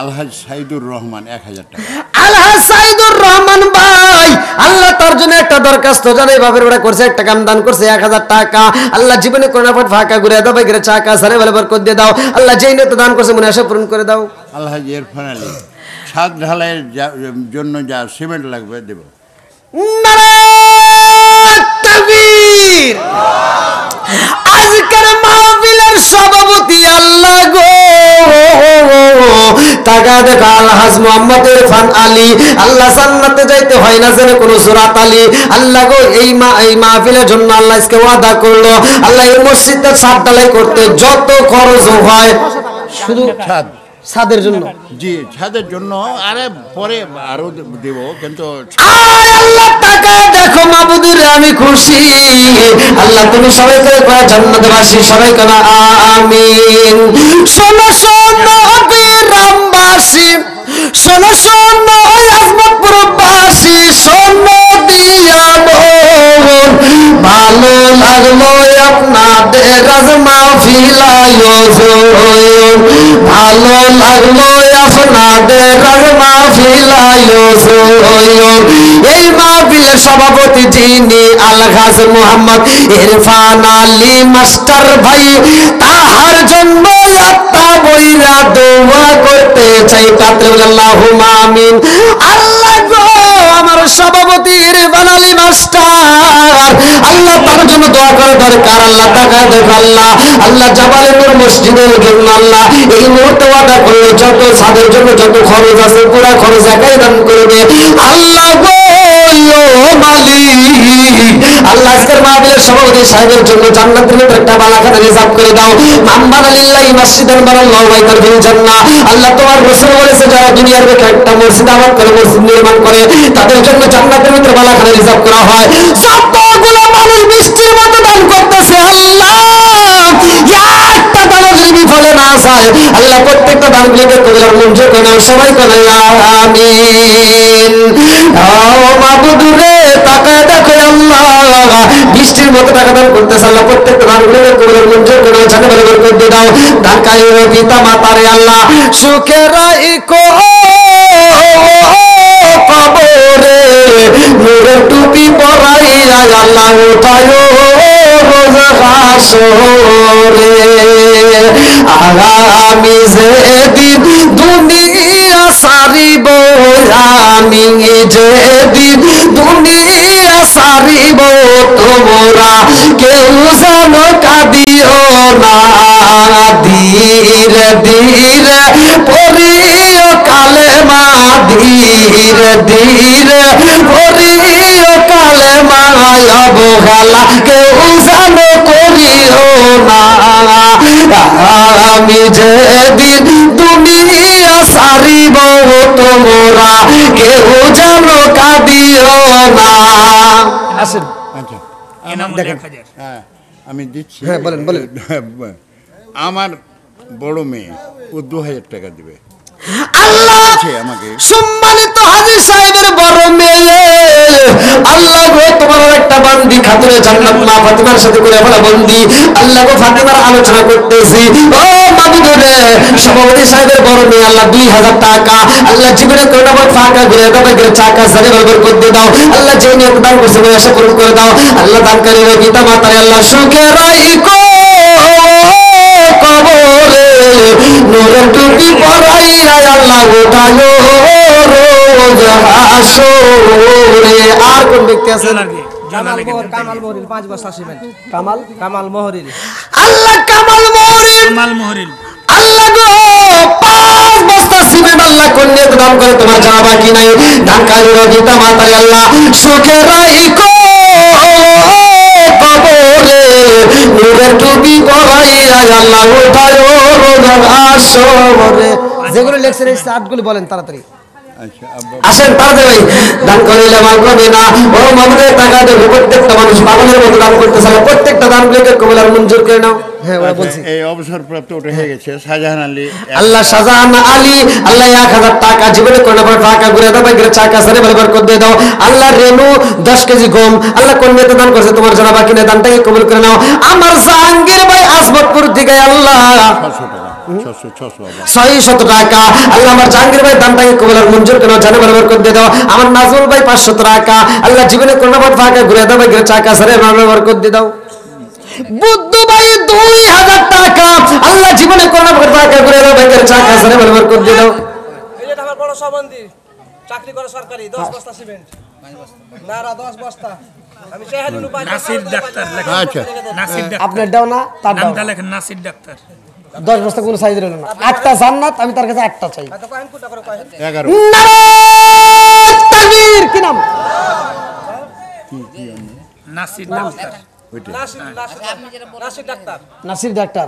[SPEAKER 2] আলহাজ সাইদুর রহমান 1,000 টাকা।
[SPEAKER 1] আলহাজ সাইদুর রহমান ভাই, আল্লাহ তার জন্য একটা দরখাস্ত জানাই, বাপের বেড়া করছে একটা কাম দান করছে 1,000 টাকা। আল্লাহ জীবনে করোনা পর ফাঁকা ঘুরে দাও, বাইরে চাকা সারে বরাবর করে দিয়ে দাও। আল্লাহ যেই নিয়ত দান করছে মনে আশা পূরণ করে দাও।
[SPEAKER 2] আলহাজ ইরফান আলী, ছাদ ঢালাইয়ের জন্য যা সিমেন্ট লাগবে দেব।
[SPEAKER 1] নারায়ে তাকবীর। আজকের মাহফিলের সভাপতি আল্লাহ গো, টাকা দেখা আলহাজ মোহাম্মদ ইরফান আলী, আল্লাহ জান্নাতে যাইতে হয় না জানে কোন সুরাত আলী। আল্লাহ গো, এই মাহফিলের জন্য আল্লাহ আজকে ওয়াদা করলো, আল্লাহ এই মসজিদটা ছাদ ঢালাই করতে যত খরচ হয়, শুধু ছাদের জন্য,
[SPEAKER 2] জি ছাদের জন্য, আরে পরে আরো দেব, কিন্তু
[SPEAKER 1] আল্লাহ টাকা দেখো মাবুদের আমি খুশি। আল্লাহ তুমি সবাইকে জান্নাতবাসী, সবাই কেন আমিন। শোনো শোনো গ্রামবাসী, শোনো শোনো আজমতপুরবাসী, শোনো দিয়া মন, ভালো লাগলো আপনাদের আজ মাহফিল আয়োজন, ভালো লাগলো আপনাদের আজ মাহফিল আয়োজন। এই মাহফিলের সভাপতি যিনি আলহাজ মোহাম্মদ ইরফান আলী মাস্টার ভাই, তাহার জন্য আত্মা বইরা দোয়া করতে চাই। কাতরে আল্লাহুম্মা আমিন। আল্লাহ গো, আমার সভাপতি ইরফান আলী মাস্টার, আল্লাহ তার জন্য দোয়া করা দরকার। আল্লাহ টাকা দেখ আল্লাহ, আল্লাহ জাবালের মসজিদের জন্য আল্লাহ এই মুহূর্তে ওয়াদা করলো যত ছাদের জন্য যত খরচ আছে পুরা খরচ একাই দান করবে। আল্লাহ গো মালিক, আল্লাহ আজকের মাহফিলের সভাপতি সাহেবের জন্য জান্নাতের ভিতরে একটা বালাখানা রিজার্ভ করে দাও। মাম্বানা লিল্লাহি মাসজিদান বানাল্লাহু বাইতান ফিল জান্নাহ। আল্লাহ তোমার রাসূল বলেছে যারা দুনিয়ার বুকে একটা মসজিদ আবাদ করে, মসজিদ নির্মাণ করে, তাদের জন্য জান্নাতের ভিতরে বালাখানা রিজার্ভ করা হয়। যতগুলো মানুষ বৃষ্টির মতো দান করতেছে, আল্লাহ একটা দানও যদি বিফলে না যায়, আল্লাহ প্রত্যেকটা দানগুলিকে কবুল আর মঞ্জুর করে নাও। সবাই বলে আমিন। ও মাবুদ রে, তাকায় দেখো আল্লাহ বৃষ্টির মতো টাকা দান করতেছে, আল্লাহ প্রত্যেকটা দানগুলিকে কবুল আর মঞ্জুর করে নাও। জানে বলে করে দিয়ে দাও। দানকারীর পিতা মাতারে আল্লাহ সুখে রাখো কবরে, নূরের টুপি পরাইয়া আল্লাহ উঠায়ো রোজ হাসরে আমি যেদিন দুনিয়া সারিব আমি যেদিন দুনিয়া সারিব তোমরা কেউ যেন কাঁদিও না ধীরে ধীরে পড়িও কালেমা ধীরে ধীরে পড়িও কালেমা অবহেলা কেউ যেন করিও না আমি যেদিন দুনিয়া সারিব তোমরা কেউ যেন কাঁদিও না। আসেন
[SPEAKER 2] আচ্ছা
[SPEAKER 3] ইনাম
[SPEAKER 1] দেখেন।
[SPEAKER 3] 1000
[SPEAKER 2] হ্যাঁ আমি দিচ্ছি।
[SPEAKER 1] হ্যাঁ, বলেন, বলেন।
[SPEAKER 2] আমার বড় মেয়ে ও 2000 টাকা দিবে
[SPEAKER 1] আল্লাহ
[SPEAKER 2] বলছে আমাকে।
[SPEAKER 1] সম্মানিত হাজী সাহেবের বড় মেয়ে আল্লাহ গো তোমার একটা বান্দি খাতুনে জান্নাত মা ফাতিমার সাথে করে বলা বন্দি আল্লাহ গো ফাতিমার আলোচনা করতেছি ও মাবুদ রে সভাপতি সাহেবের বড় মেয়ে আল্লাহ 2000 টাকা আল্লাহ জীবনে কোটা বড় ফাঁকা ঘুরে দাও করে চাকা সারে বরকত করে দাও আল্লাহ যে নিয়ত দান করছে আশা পূরণ করে দাও আল্লাহ দানকারী রে পিতা মাতারে আল্লাহ সুখে রাখো কবরে নূরের টুপি পরাইয়া আল্লাহ উঠায়ো রোজ হাসরে। আর কোন ব্যক্তি আছেন?
[SPEAKER 4] কামাল মোহরিল 5 বস্তা সিমেন্ট। কামাল মোহরিল
[SPEAKER 1] আল্লাহ কামাল মোহরিল
[SPEAKER 3] কামাল মোহরিল
[SPEAKER 1] আল্লাহ গো 5 বস্তা সিমেন্ট আল্লাহ কন্যা দান করে তোমার জানা বাকি নাই দানকারী পিতা মাতারে আল্লাহ সুখে রাখো কবরে নূরের টুপি পরাইয়া আল্লাহ উঠায়ো রোজ হাসরে। যেগুলো লেখছেন এই চার্টগুলো বলেন তাড়াতাড়ি
[SPEAKER 2] আচ্ছা আব্বা
[SPEAKER 1] আসেন তাড়াতাড়ি দান করিলে মাল করবে না ও মামুনের টাকা দেবে প্রত্যেকটা মানুষ পাগলের মতো দান করতেছে প্রত্যেকটা দানগুলোকে কবুল আর মঞ্জুর করে নাও। হ্যাঁ ওরা বলছি
[SPEAKER 2] আচ্ছা, এই অবসরপ্রাপ্ত ওটা হয়ে গেছে শাহজাহান আলী
[SPEAKER 1] আল্লাহ শাহজাহান আলী আল্লাহ 1000 টাকা জীবনে কোনো টাকা ঘুরে দাও বাইরে চাকা সারে বরকত করে দিয়ে দাও আল্লাহ রেনু 10 কেজি গম আল্লাহ কন্যাতে দান করছে তোমার জানা বাকি নেই দানটাকে কবুল করে নাও। আমার জাহাঙ্গীর ভাই আসবাবপুর থেকে আল্লাহ 600 টাকা আল্লাহ আমার জাহাঙ্গীর ভাই দানটাকে কবুল আর মঞ্জুর করে নাও জানা বরকত করে দিয়ে দাও। আমার নাজমুল ভাই 500 টাকা আল্লাহ জীবনে কোনো টাকা ঘুরে দাও বাইরে চাকা সারে বরকত করে দিয়ে দাও। বুদ্ধু ভাই 2000 টাকা আল্লাহ জীবনে কোনো টাকা ঘুরে দাও বাইরে চাকা সারে বরকত করে দিয়ে দাও।
[SPEAKER 4] এই যে আমার বড় সম্বন্ধী চাকরি করে সরকারি 10 বস্তা সিমেন্ট না 10 বস্তা আমি শাহাদুল উপায়
[SPEAKER 3] নাসির ডাক্তার লেখেন
[SPEAKER 2] আচ্ছা
[SPEAKER 3] নাসির ডাক্তার
[SPEAKER 1] আপনার দাও না তার দাও
[SPEAKER 3] নামটা লেখেন নাসির ডাক্তার
[SPEAKER 1] 10 বস্তা কোনো সাইজ রইল না একটা জান্নাত আমি তার কাছে একটা চাই।
[SPEAKER 4] তো কয়েন কোটা করে কয়েন
[SPEAKER 2] 11
[SPEAKER 1] নারায়ে তাকবীর কি নাম
[SPEAKER 3] Nasir doctor
[SPEAKER 4] Nasir doctor
[SPEAKER 1] Nasir doctor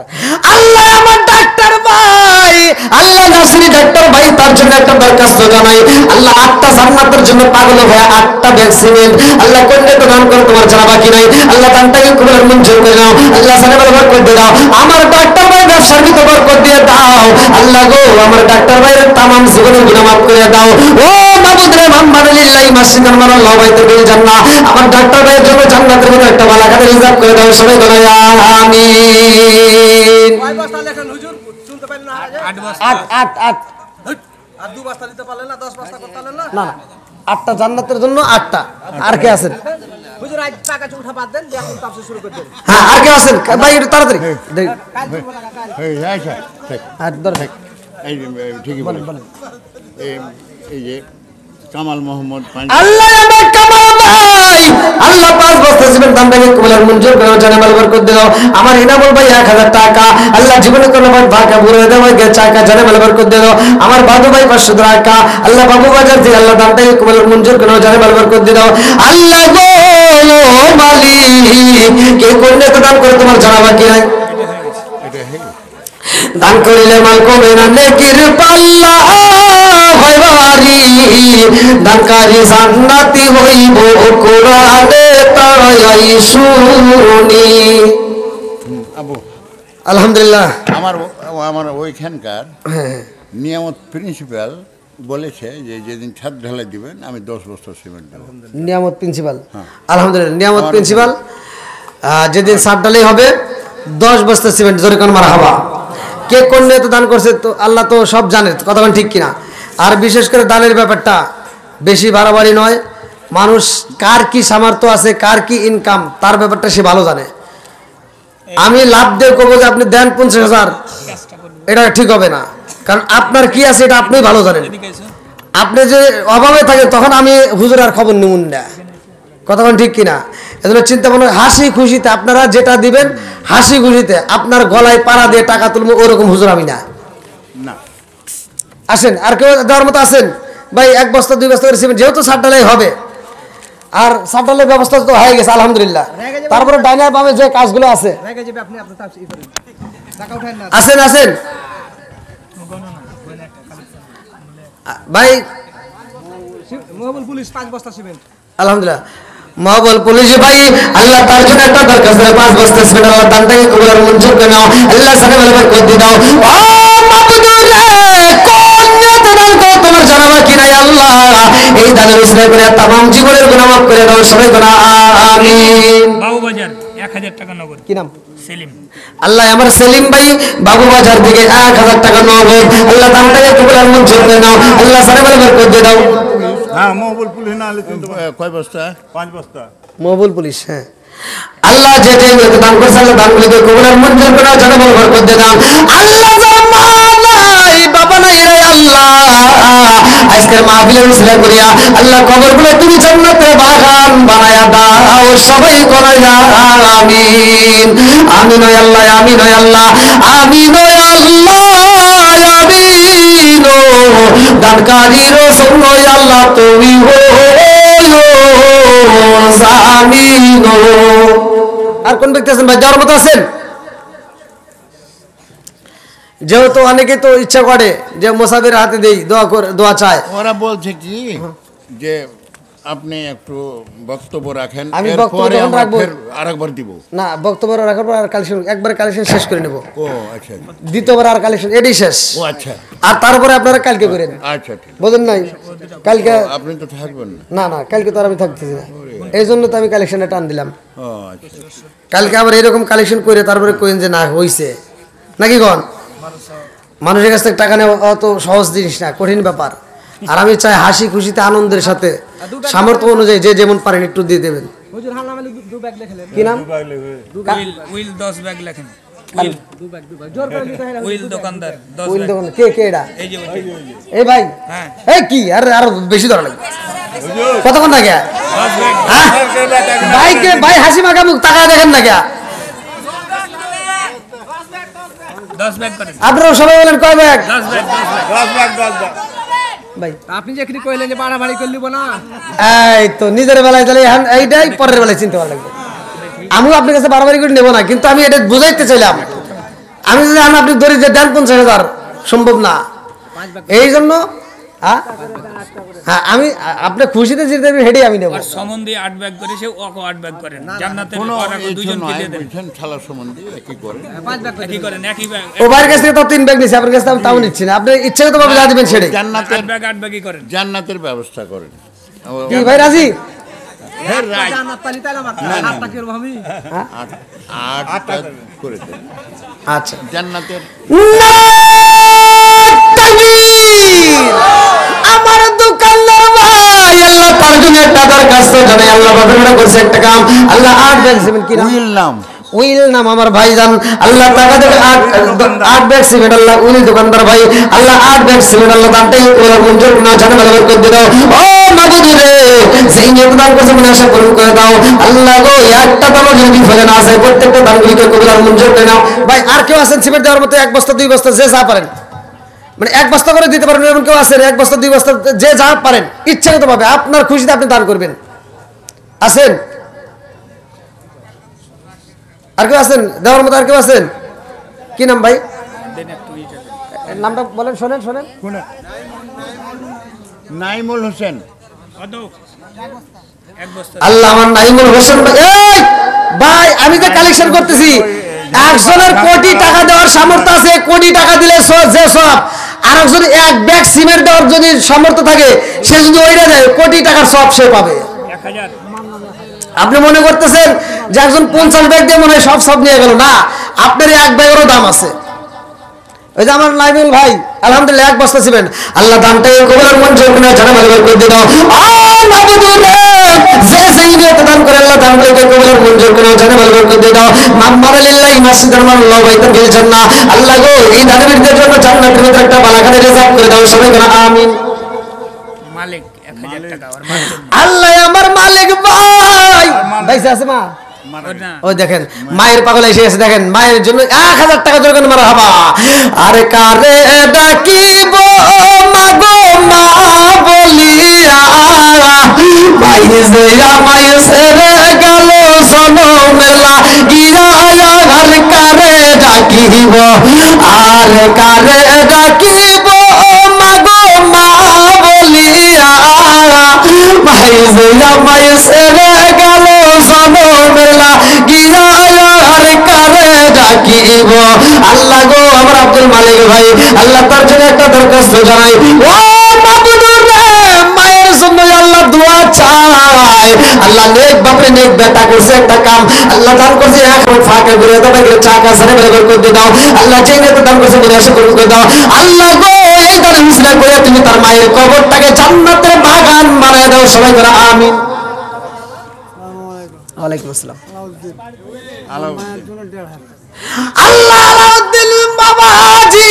[SPEAKER 1] আল্লাহ আমার ডাক্তার ভাই আল্লাহ নাসির ডাক্তার ভাই তার জন্য একটা দরখাস্ত জানাই আল্লাহ 8টা জান্নাতের জন্য পাগল হয়ে 8টা ভ্যাকসিন আল্লাহ কোনটা তো দান করে তোমার জানা বাকি নাই আল্লাহ দানটাকে কবুল আর মঞ্জুর করে নাও আল্লাহ সানে বরকত করে দাও। আমার ডাক্তার ভাই ব্যবসার ভিতর বরকত দিয়ে দাও আল্লাহ গো আমার ডাক্তার ভাইয়ের तमाम জীবনের গুনাহ maaf করে দাও ও মাবুদ রে মুহাম্মদ লিল্লাহি মাসজিদান মারাল্লাহু বাইতুল জান্নাহ আমার ডাক্তার ভাইয়ের জন্য জান্নাতের ভিতর একটা বালাকাতে রিজার্ভ করে দাও সবাই বলে আমিন।
[SPEAKER 4] কয় বস্তা লেখেন হুজুর শুনতে পারেন না
[SPEAKER 3] 8 বস্তা
[SPEAKER 1] 8
[SPEAKER 4] আর 2 বস্তা দিতে পারলেন না 10 বস্তা করতে পারলেন না
[SPEAKER 1] না না 8টা জান্নাতের জন্য 8টা আর কে আছেন?
[SPEAKER 4] হুজুর আজ টাকা চুঠা বাদ দেন এখন তাফসীর শুরু করে দেন
[SPEAKER 1] হ্যাঁ আর কে আছেন ভাই একটু তাড়াতাড়ি দেখ
[SPEAKER 4] কাল দিব টাকা কাল
[SPEAKER 2] এই আচ্ছা ঠিক
[SPEAKER 1] আর ধর
[SPEAKER 2] এই ঠিকই বলেন এই যে কামাল মোহাম্মদ
[SPEAKER 1] আল্লাহ আমার কামাল ভাই আল্লাহ 5 বস্তা সিমেন্ট দানটাকে কবুল আর মঞ্জুর করে জানা বরকত দাও। আমার ইনামুল ভাই 1000 টাকা আল্লাহ জীবনে কোনো ভাগা ঘুরে দাও গে চাকা জানা বরকত দাও। আমার বাবু ভাই 500 টাকা আল্লাহ বাবু বাজার থেকে আল্লাহ দানটাকে কবুল আর মঞ্জুর করে জানা বরকত দাও। আল্লাহ গো মালিক কে কোনে তো দান করে তোমার জানা বাকি নাই দান করিলে মাল কমে না নেকির পাল্লা হয় ভারী দানকারী জান্নাতি হইব কোরআনে তাই শুনি।
[SPEAKER 2] আবু
[SPEAKER 1] আলহামদুলিল্লাহ
[SPEAKER 2] আমার ওইখানকার নিয়ামত প্রিন্সিপাল বলেছে যে যেদিন ছাদ ঢালাই দিবেন আমি 10 বস্তা সিমেন্ট দেবো।
[SPEAKER 1] নিয়ামত প্রিন্সিপাল আলহামদুলিল্লাহ নিয়ামত প্রিন্সিপাল যেদিন সাত ডালেই হবে 10 বস্তা সিমেন্ট জোরে কোন মারহাবা। কে কোন নিয়তে দান করছে তো আল্লাহ তো সব জানে কথা বলেন ঠিক কিনা। আর বিশেষ করে দানের ব্যাপারটা বেশি বাড়াবাড়ি নয় মানুষ কার কি সামর্থ্য আছে কার কি ইনকাম তার ব্যাপারটা সে ভালো জানে। আমি লাভ দিয়ে কবো যে আপনি দেন 50,000, এটা ঠিক হবে না। কারণ আপনার কি আছে এটা আপনি ভালো জানেন। আপনি যে অভাবে থাকেন তখন আমি হুজুর আর খবর নিমুন না, কতক্ষণ ঠিক কিনা। এজন্য চিন্তা ভাবনা হাসি খুশিতে আপনারা যেটা দিবেন, হাসি খুশিতে আপনার গলায় পাড়া দিয়ে টাকা তুলবো ওরকম হুজুর আমি না। আসেন, আর কেউ দেওয়ার মতো আসেন ভাই? 1 বস্তা 2 বস্তা করে সিমেন্ট, যেহেতু সাত ঢালাই হবে আর সাত ঢালের ব্যবস্থা তো হয়ে গেছে আলহামদুলিল্লাহ। তারপরে ডাইনার বামে যে কাজগুলো আছে আসেন আসেন ভাই।
[SPEAKER 4] পুলিশ 5 বস্তা সিমেন্ট
[SPEAKER 1] আলহামদুলিল্লাহ মহাবল পুলিশ ভাই, আল্লাহ তার জন্য একটা দরকার 5 বস্তা সিমেন্ট, আল্লাহ দানটাকে কবুল আর মঞ্জুর করে নাও, আল্লাহ সাথে বলবার করে দাও। ও মাবুদ রে, কোন নিয়তে দান করো তোমার জানা বাকি নাই আল্লাহ। এই দানের উসিলা করে तमाम জীবনের গুনাহ মাফ করে দাও, সবাই বলো আমিন।
[SPEAKER 3] বাবু বাজার 1000 টাকা নগদ।
[SPEAKER 1] কি নাম?
[SPEAKER 3] সেলিম।
[SPEAKER 1] আল্লাহ আমার সেলিম ভাই বাবু বাজার থেকে 1000 টাকা নগদ, আল্লাহ দানটাকে কবুল আর মঞ্জুর করে নাও, আল্লাহ সাথে বলবার করে দাও।
[SPEAKER 5] হ্যাঁ মহবুল পুলিশ না হলে কিন্তু
[SPEAKER 2] কয় বস্তা?
[SPEAKER 5] 5 বস্তা
[SPEAKER 1] মহবুল পুলিশ। হ্যাঁ, আল্লাহ যে যে দান করছে আল্লাহ দানগুলিকে কবুল আর মঞ্জুর করে নাও, জানা বলবার করে দাও। আল্লাহ জামা নাই বাবা নাই রে আল্লাহ, আজকের মাহফিলের উসিলা করিয়া আল্লাহ কবরগুলো তুমি জান্নাতের বাগান বানায়া দাও, সবাই করে আমিন। আমিন ওয়া আল্লাহ, আমিন ওয়া আল্লাহ, আমিন ওয়া আল্লাহ, আমিন। দানকারী রাসূল ওয়া আল্লাহ তুমি হো জামিন। আর কোন ব্যক্তি আছেন ভাই যাওয়ার মতো আছেন? যেহেতু অনেকে তো ইচ্ছা করে যে মোসাফির হাতে দেই, দোয়া চায়।
[SPEAKER 2] ওরা বলছে কি যে আপনি একটু বক্তব্য রাখেন,
[SPEAKER 1] আমি বক্তব্য যখন রাখবো
[SPEAKER 2] আরেকবার দিব
[SPEAKER 1] না, বক্তব্য রাখার পর আর কালেকশন একবার কালেকশন শেষ করে নেব।
[SPEAKER 2] ও আচ্ছা,
[SPEAKER 1] দ্বিতীয়বার আর কালেকশন এটাই শেষ।
[SPEAKER 2] ও আচ্ছা
[SPEAKER 1] আর তারপরে আপনারা কালকে করেন,
[SPEAKER 2] আচ্ছা ঠিক।
[SPEAKER 1] বোঝেন নাই? কালকে
[SPEAKER 2] আপনি তো থাকবেন না।
[SPEAKER 1] না না, কালকে তো আর আমি থাকতেছি না, এই জন্য তো আমি কালেকশনে টান দিলাম।
[SPEAKER 2] ও আচ্ছা,
[SPEAKER 1] কালকে আবার এরকম কালেকশন করে তারপরে কইন যে না হইছে নাকি গন। মানুষের কাছ থেকে টাকা নেওয়া অত সহজ জিনিস না, কঠিন ব্যাপার। আর আমি চাই হাসি খুশিতে আনন্দের সাথে সামর্থ্য অনুযায়ী যে যেমন পারেন একটু দিয়ে দেবেন।
[SPEAKER 4] হুজুর হাল নামে 2 ব্যাগ লিখলেন।
[SPEAKER 1] কি নাম?
[SPEAKER 3] উইল 10 ব্যাগ লেখেন।
[SPEAKER 4] 2 ব্যাগ জোর করে নিতে হয় না।
[SPEAKER 3] উইল দোকানদার 10
[SPEAKER 1] উইল
[SPEAKER 3] ব্যাগ।
[SPEAKER 1] দোকান কে কে এটা?
[SPEAKER 3] এই যে
[SPEAKER 1] এই ভাই,
[SPEAKER 3] হ্যাঁ
[SPEAKER 1] এই কি আর আরো বেশি ধরা লাগবে কতক্ষণ না কে
[SPEAKER 3] 10 ব্যাগ।
[SPEAKER 1] ভাইকে ভাই হাসি মাখা মুখ তাকায় দেখেন না কে?
[SPEAKER 3] 10 ব্যাগ করেন।
[SPEAKER 1] আপনারা সবাই বলেন কয় ব্যাগ?
[SPEAKER 3] 10 ব্যাগ
[SPEAKER 5] 10 ব্যাগ
[SPEAKER 1] ভাই
[SPEAKER 4] আপনি যে এখানে কইলেন যে বাড়াবাড়ি করে লিব না,
[SPEAKER 1] এই তো নিজের বেলায় তাহলে এইটাই পরের বেলায় চিনতে ভালো লাগবে। আমিও আপনার কাছে বাড়াবাড়ি করে নেবো না, কিন্তু আমি এটা বুঝাইতে চাইলাম। আমি যদি আপনি ধরি যে দেন 50,000 সম্ভব না, এই জন্য হ্যাঁ আমি আপনি খুশিতে যেতে হেঁটে আমি নেবো।
[SPEAKER 3] আর সম্বন্ধে 8 ব্যাগ করে সে ওকে 8 ব্যাগ করেন। জান্নাতের
[SPEAKER 2] কোনো
[SPEAKER 3] ওরাকে দুইজনকে দিয়ে দেন।
[SPEAKER 2] বুঝছেন ছালা সম্বন্ধে একই করে
[SPEAKER 4] 5 ব্যাগ
[SPEAKER 3] একই করেন, একই ব্যাগ।
[SPEAKER 1] ও ভাইয়ের কাছ থেকে তো 3 ব্যাগ নিচ্ছি, আপনার কাছ থেকে তাও নিচ্ছি না। আপনি ইচ্ছাগত ভাবে যা দিবেন সেটাই।
[SPEAKER 2] জান্নাতের
[SPEAKER 3] 8 ব্যাগই করেন।
[SPEAKER 2] জান্নাতের ব্যবস্থা করেন।
[SPEAKER 1] কি ভাই রাজি?
[SPEAKER 4] জান্নাত পালি তাইলে আমার হাতটা কি করব আমি?
[SPEAKER 2] 8টা করে দেন
[SPEAKER 1] আচ্ছা
[SPEAKER 2] জান্নাতের।
[SPEAKER 1] আমার দোকানদার ভাই আল্লাহ তার জন্য একটা দরখাস্ত জানাই। আল্লাহ বাবা করছে একটা কাম, আল্লাহ 8 ব্যাগ সিমেন্ট কি নাম?
[SPEAKER 2] উইল নাম
[SPEAKER 1] উইল নাম আমার ভাইজান, আল্লাহ টাকা দেবে 8 ব্যাগ সিমেন্ট। আল্লাহ উনি দোকানদার ভাই, আল্লাহ 8 ব্যাগ সিমেন্ট আল্লাহ দামটাই ওরা মঞ্জুর না জানা বলে করে দাও। ও মাবুদ রে, সেই নিয়ম দান করছে মনে আশা পূরণ করে দাও। আল্লাহ গো একটা দাম যদি ফেলে না আসে প্রত্যেকটা দানগুলিকে কবুল আর মঞ্জুর করে নাও। ভাই আর কেউ আছেন সিমেন্ট দেওয়ার মতো? 1 বস্তা 2 বস্তা যে যা পারেন, মানে 1 বস্তা করে দিতে পারেন এমন কেউ আছেন? 1 বস্তা 2 বস্তা যে যা পারেন ইচ্ছাগত ভাবে আপনার খুশিতে আপনি দান করবেন। আছেন? আর কেউ আছেন দেওয়ার মতো? আর কেউ আছেন? কি নাম ভাই? নামটা বলেন, শোনেন শোনেন।
[SPEAKER 2] নাইমুল হোসেন।
[SPEAKER 3] কত? 1 বস্তা।
[SPEAKER 1] আল্লাহ আমার নাইমুল হোসেন ভাই। এই ভাই আমি যে কালেকশন করতেছি, একজনের কোটি টাকা দেওয়ার সামর্থ্য আছে, কোটি টাকা দিলে যে সব, আর একজন 1 ব্যাগ সিমেন্ট দেওয়ার যদি সামর্থ্য থাকে সে যদি ওইটা দেয় কোটি টাকার সব সে পাবে।
[SPEAKER 3] 1000।
[SPEAKER 1] আপনি মনে করতেছেন যে একজন 50 ব্যাগ দিয়ে মনে হয় সব নিয়ে গেল, না, আপনার 1 ব্যাগেরও দাম আছে। ওই যে আমার লাইবুল ভাই আলহামদুলিল্লাহ 1 বস্তা ছিলেন আল্লাহ দানটাকে কবুল মঞ্জুর করে জানা ভালো করে দিয়ে দাও যে নিয়ত দান করে আল্লাহ দানটাকে কবুল মঞ্জুর করে জানা ভালো করে দিয়ে দাও মাম্মারা লিল্লাহি মাসজিদাল মাল্লাহ বাইতান ফিল জান্নাহ আল্লাহ গো এই দানবীরদের জন্য জান্নাতের ভিতরে একটা বালাখানা রিজার্ভ করে দাও সবাই বলেন আমিন
[SPEAKER 3] মালিক 1000 টাকা আর মালিক
[SPEAKER 1] আল্লাহ আমার মালিক ভাই ভাইসা আছে মা ওই দেখেন মায়ের পাগল এসে গেছে দেখেন মায়ের জন্য 1000 টাকা দরকার মারহাবা আরে কারে ডাকিব মাগো মা বলিয়া ভাই যে আমায় ছেড়ে গেল জনমেলা গিরা আর কারে ডাকিব আর কারে ডাকিব মাগো মা বলিয়া ভাই যে আমায় ছেড়ে গেল জনমেলা গিরা আর কারে ডাকিব আল্লাহ গো আমার আব্দুল মালিক ভাই আল্লাহ তার জন্য একটা দরখাস্ত জানাই ও মাবুদুর রে মায়ের জন্য আল্লাহ দোয়া চাই আল্লাহ নেক বাপরে নেক বেটা করছে একটা কাম আল্লাহ দান করছে এখন ফাঁকা করে দাও ভাই চাকা সারে বের করে দাও আল্লাহ যে নেক দান করছে বিনাশ করে দাও আল্লাহ গো এই দান মিসলা করে তুমি তার মায়ের কবরটাকে জান্নাতের বাগান বানায় দাও সবাই করে আমিন ওয়ালাইকুম আসসালাম আল্লাহ আলাউদ্দিন বাবাজি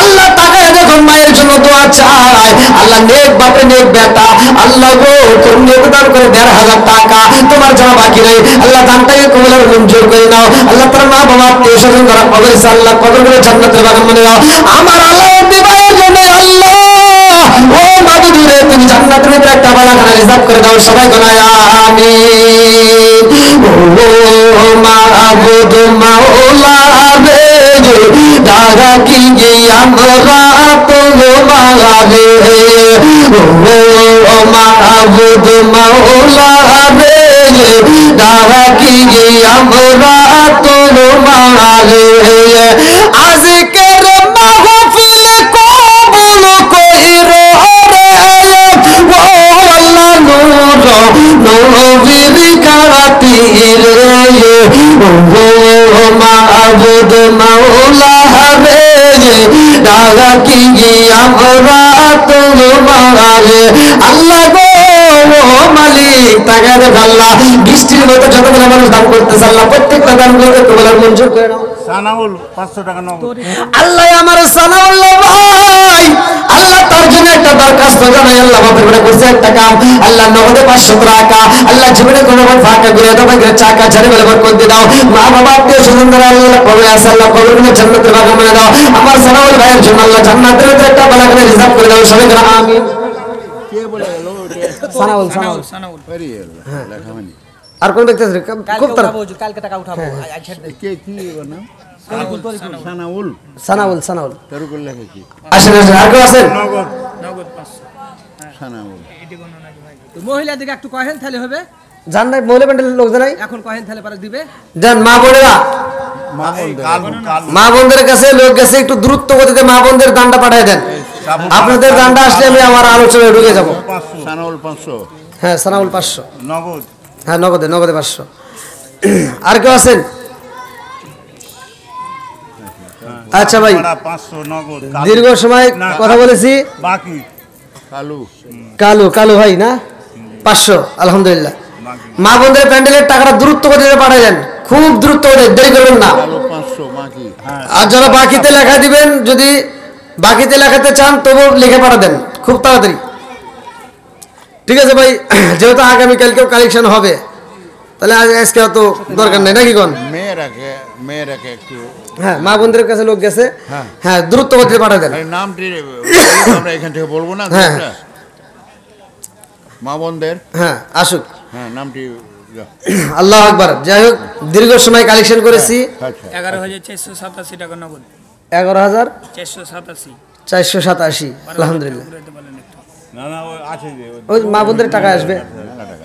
[SPEAKER 1] আল্লাহ তাকায় দেখো মায়ের জন্য দোয়া চায় আল্লাহ নেক বাপে নেক বেটা আল্লাহ গো তুমি নেক দান করে 1500 টাকা তোমার জমা বাকি নেই আল্লাহ দানটাকে কবুল আর মঞ্জুর করে নাও আল্লাহ তার মা বাবা আত্মীয় স্বজন যারা কবরে আল্লাহ কবর করে জান্নাতের বাগান বানিয়ে দাও আমার আলাউদ্দিন ভাইয়ের জন্য আল্লাহ ও মাবুদুরে তুমি জান্নাতের ভিতরে একটা বাগান রিজার্ভ করে দাও সবাই বলে আমিন ও মাবুদ মাওলা রে দাদা কি আমরা তোমারা রে ও মাবুদ মাওলা রে দাদা কি আমরা তোমারা রে আজকের মাহফিল কবুল কইরো রে ও আল্লাহ নূর নবীর খাতির রে ও মাবুদ মাওলা রে দাদা কি আমরা তোমারা রে আল্লাহ গো মালিক তাগাদ আল্লাহ বৃষ্টির মতো যতগুলো মানুষ দান করতেছে আল্লাহ প্রত্যেকটা দান করে তোমার মঞ্জুর করে নাও
[SPEAKER 5] সানাউল 500 টাকা নগদ
[SPEAKER 1] আল্লাহ আমার সানাউল্লাহ ভাই আল্লাহ তার জন্য একটা দরখাস্ত জানাই আল্লাহ বাপের বেটা করছে একটা কাম আল্লাহ নগদে 500 টাকা আল্লাহ জীবনে কোনো ফাঁকা করে দাও ভাই চাকা ঝাড়ে বলে বরকত দিয়ে দাও মা বাবা আত্মীয় স্বজন দ্বারা আল্লাহ কবরে আছে আল্লাহ কবরে নিয়ে জান্নাতের বাগান বানিয়ে দাও আমার সানাউল ভাইয়ের জন্য আল্লাহ জান্নাতের ভিতরে একটা বাগান রিজার্ভ করে দাও সবাই করে আমিন
[SPEAKER 2] কে বলে গেল
[SPEAKER 1] সানাউল
[SPEAKER 3] সানাউল
[SPEAKER 2] লেখা হয়নি
[SPEAKER 1] আর কোন ব্যক্তি আছে খুব তার
[SPEAKER 4] কালকে টাকা উঠাবো
[SPEAKER 2] কে কি ওর নাম সানাউল
[SPEAKER 1] সানাউল সানাউল
[SPEAKER 2] তরুকুল লেখা কি
[SPEAKER 1] আসেন আসেন আর কেউ আছেন
[SPEAKER 5] নগদ
[SPEAKER 3] নগদ 500
[SPEAKER 2] সানাউল
[SPEAKER 3] এটি কোন নাকি ভাই
[SPEAKER 4] মহিলা দিকে একটু কহেন তাহলে হবে
[SPEAKER 1] জান নাই মহিলা প্যান্ডেলের লোক জানাই
[SPEAKER 4] এখন কহেন তাহলে পরে দিবে
[SPEAKER 1] জান মা বোনেরা মা বোনদের কাছে লোক গেছে একটু দ্রুত গতিতে মা বোনদের দানটা পাঠিয়ে দেন আপনাদের দানটা আসলে আমি আমার আলোচনায় ঢুকে যাব
[SPEAKER 2] সানাউল 500
[SPEAKER 1] হ্যাঁ সানাউল 500
[SPEAKER 5] নগদ
[SPEAKER 1] হ্যাঁ নগদে নগদে 500 আর কেউ আছেন আচ্ছা ভাই
[SPEAKER 5] 500 নগদ
[SPEAKER 1] দীর্ঘ সময় কথা বলেছি
[SPEAKER 5] বাকি
[SPEAKER 2] কালু
[SPEAKER 1] কালু কালু ভাই না 500 আলহামদুলিল্লাহ মা বোনদের প্যান্ডেলের টাকাটা দ্রুত গতিতে পাঠিয়ে দেন খুব দ্রুত গতিতে দেরি করবেন না
[SPEAKER 2] কালু 500 বাকি
[SPEAKER 1] আর যারা বাকিতে লেখা দিবেন যদি বাকিতে লেখাতে চান তবু লিখে পাঠা দেন খুব তাড়াতাড়ি ঠিক আছে ভাই যেহেতু আগামীকালকেও কালেকশন হবে তাহলে আজকে অত দরকার নেই নাকি কোন
[SPEAKER 2] মেয়েরাকে একটু
[SPEAKER 1] হ্যাঁ মা বোনদের কাছে লোক গেছে হ্যাঁ দ্রুত গতিতে পাঠা দেন
[SPEAKER 2] নামটি আমরা এখান থেকে বলবো না
[SPEAKER 1] হ্যাঁ
[SPEAKER 2] মা বোনদের
[SPEAKER 1] হ্যাঁ আসুক
[SPEAKER 2] হ্যাঁ নামটি
[SPEAKER 1] আল্লাহ আকবার যাই হোক দীর্ঘ সময় কালেকশন করেছি
[SPEAKER 2] আচ্ছা
[SPEAKER 3] 11487 টাকা নগদ
[SPEAKER 1] 11,487 আলহামদুলিল্লাহ
[SPEAKER 5] না না ওই আছে যে
[SPEAKER 1] ওই মা বোনদের টাকা আসবে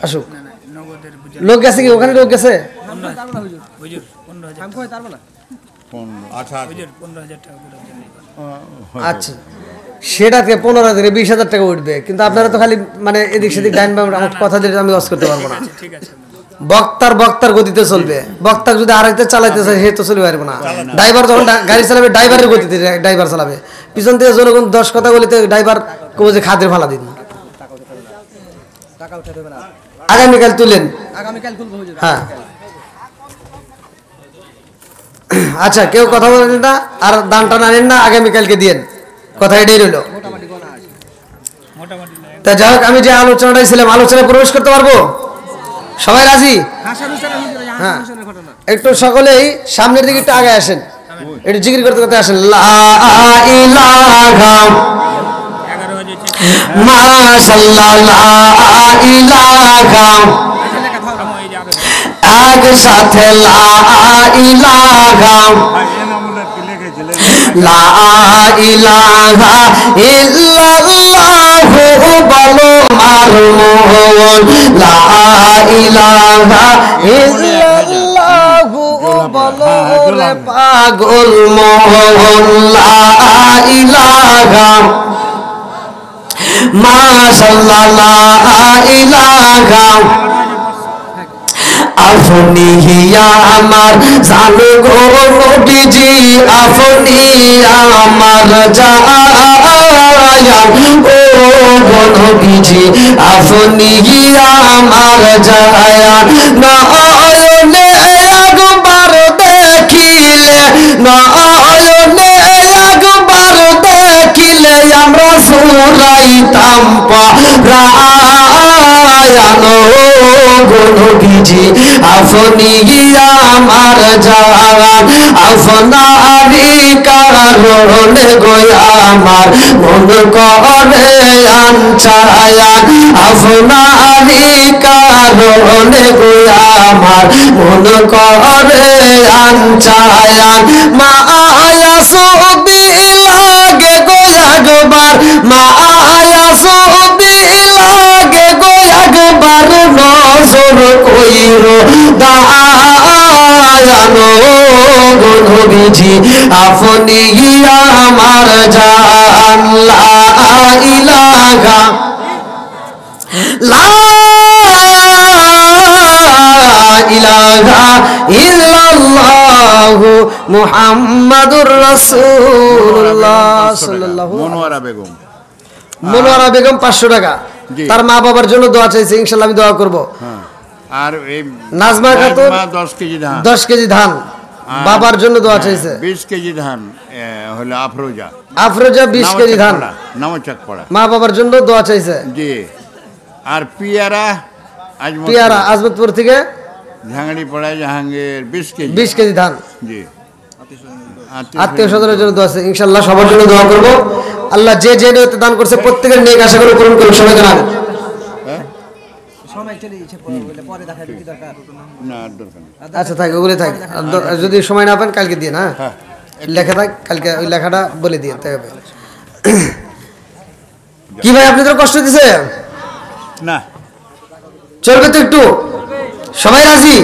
[SPEAKER 1] আসুক
[SPEAKER 3] না নগদের বুঝা
[SPEAKER 1] লোক গেছে কি ওখানে লোক গেছে
[SPEAKER 3] হুজুর 15000
[SPEAKER 4] আমি কই তারবো না
[SPEAKER 5] আচ্ছা
[SPEAKER 3] হুজুর 15000 টাকা করে দেন
[SPEAKER 1] আচ্ছা সেটা থেকে 15,000 থেকে 20,000 টাকা উঠবে কিন্তু আপনারা তো খালি মানে এদিক সেদিক ডাইন বাম আমার কথা দিলে আমি লস করতে পারবো না
[SPEAKER 3] ঠিক আছে
[SPEAKER 1] বক্তার গতিতে চলবে। বক্তা যদি আড়াইতে চালাইতে চায় সে তো চলবে পারবে না। ড্রাইভার যখন গাড়ি চালাবে ড্রাইভারের গতিতে ড্রাইভার চালাবে। পিছন থেকে জনগণ 10 কথা বলিতে ড্রাইভার কবে যে খাদের ফালা দিন। আগামীকাল তুলেন, হ্যাঁ। আচ্ছা, কেউ কথা বলেন না আর দানটা আনেন না, আগামীকালকে দিয়েন। কথা এটাই রইল। তা যাই হোক, আমি যে আলোচনাটাই ছিলাম, আলোচনায় প্রবেশ করতে পারবো? সবাই রাজি? হ্যাঁ, একটু সকলেই সামনের দিকে একটু আগে আসেন, একটু জিকির করতে করতে আসেন। লা ইলাহা মাশাআল্লাহ, লা ইলাহা একসাথে, লা ইলাহা লা ইলাহা ইল্লাল্লাহু বলো মারমুন, লা ইলাহা ইল্লাল্লাহু বলো রে পাগল মোহন, লা ইলাহা মাশাআল্লাহ, লা ইলাহা আপনি আমার জানো গো নবীজি, আপনি আমার জায়ান ও গো নবীজি, আপনি আমার জায়ান। নয়নে একবার দেখিলে, নয়নে একবার দেখিলে আমরা সুরাইতাম পরায়ান গো নবীজি, আপনি আমার জান। আপনারি কারণে গো আমার মন করে আনছায়ান, আপনারি কারণে গো আমার মন করে আনছায়ান। মায়া ছবি লাগে গো একবার, মায়া ছবি লাগে গো একবার, নজর কইরো দায়ান গো নবীজি, আপনি আমার জান। লা ইলাহা লা ইলাহা ইল্লাল্লাহু মুহাম্মাদুর রাসূলুল্লাহ সাল্লাল্লাহু।
[SPEAKER 2] মনোয়ারা বেগম,
[SPEAKER 1] মনোয়ারা বেগম 500 টাকা তার মা বাবার জন্য দোয়া চাইছে, ইনশাআল্লাহ আমি দোয়া করব।
[SPEAKER 2] আর এই
[SPEAKER 1] নাজমা খাতুন
[SPEAKER 2] 10 কেজি ধান,
[SPEAKER 1] 10 কেজি ধান বাবার জন্য দোয়া চাইছে।
[SPEAKER 2] 20 কেজি ধান হলো আফরোজা,
[SPEAKER 1] আফরোজা 20 কেজি ধান
[SPEAKER 2] নামচাক পড়া
[SPEAKER 1] মা বাবার জন্য দোয়া চাইছে।
[SPEAKER 2] জি। আর পিয়ারা
[SPEAKER 1] আজমতপুর থেকে
[SPEAKER 2] ঝাঙ্গাড়ি পড়ায় জাহাঙ্গীর
[SPEAKER 1] 20 কেজি ধান।
[SPEAKER 2] জি।
[SPEAKER 1] আত্মীয় স্বজনের জন্য দোয়া আছে, ইনশাআল্লাহ সবার জন্য দোয়া করব। আল্লাহ যে যে নিয়তে দান করছে প্রত্যেকের নেক আশা করে পূরণ করুন। সবাই জানান আচ্ছা থাক, ওগুলো থাক, যদি সময় না পান কালকে দিয়ে না লেখা থাক, কালকে ওই লেখাটা বলে দিয়ে হবে। কি ভাই আপনাদের কষ্ট দিছে
[SPEAKER 2] না?
[SPEAKER 1] চলবে তো একটু? সবাই রাজি?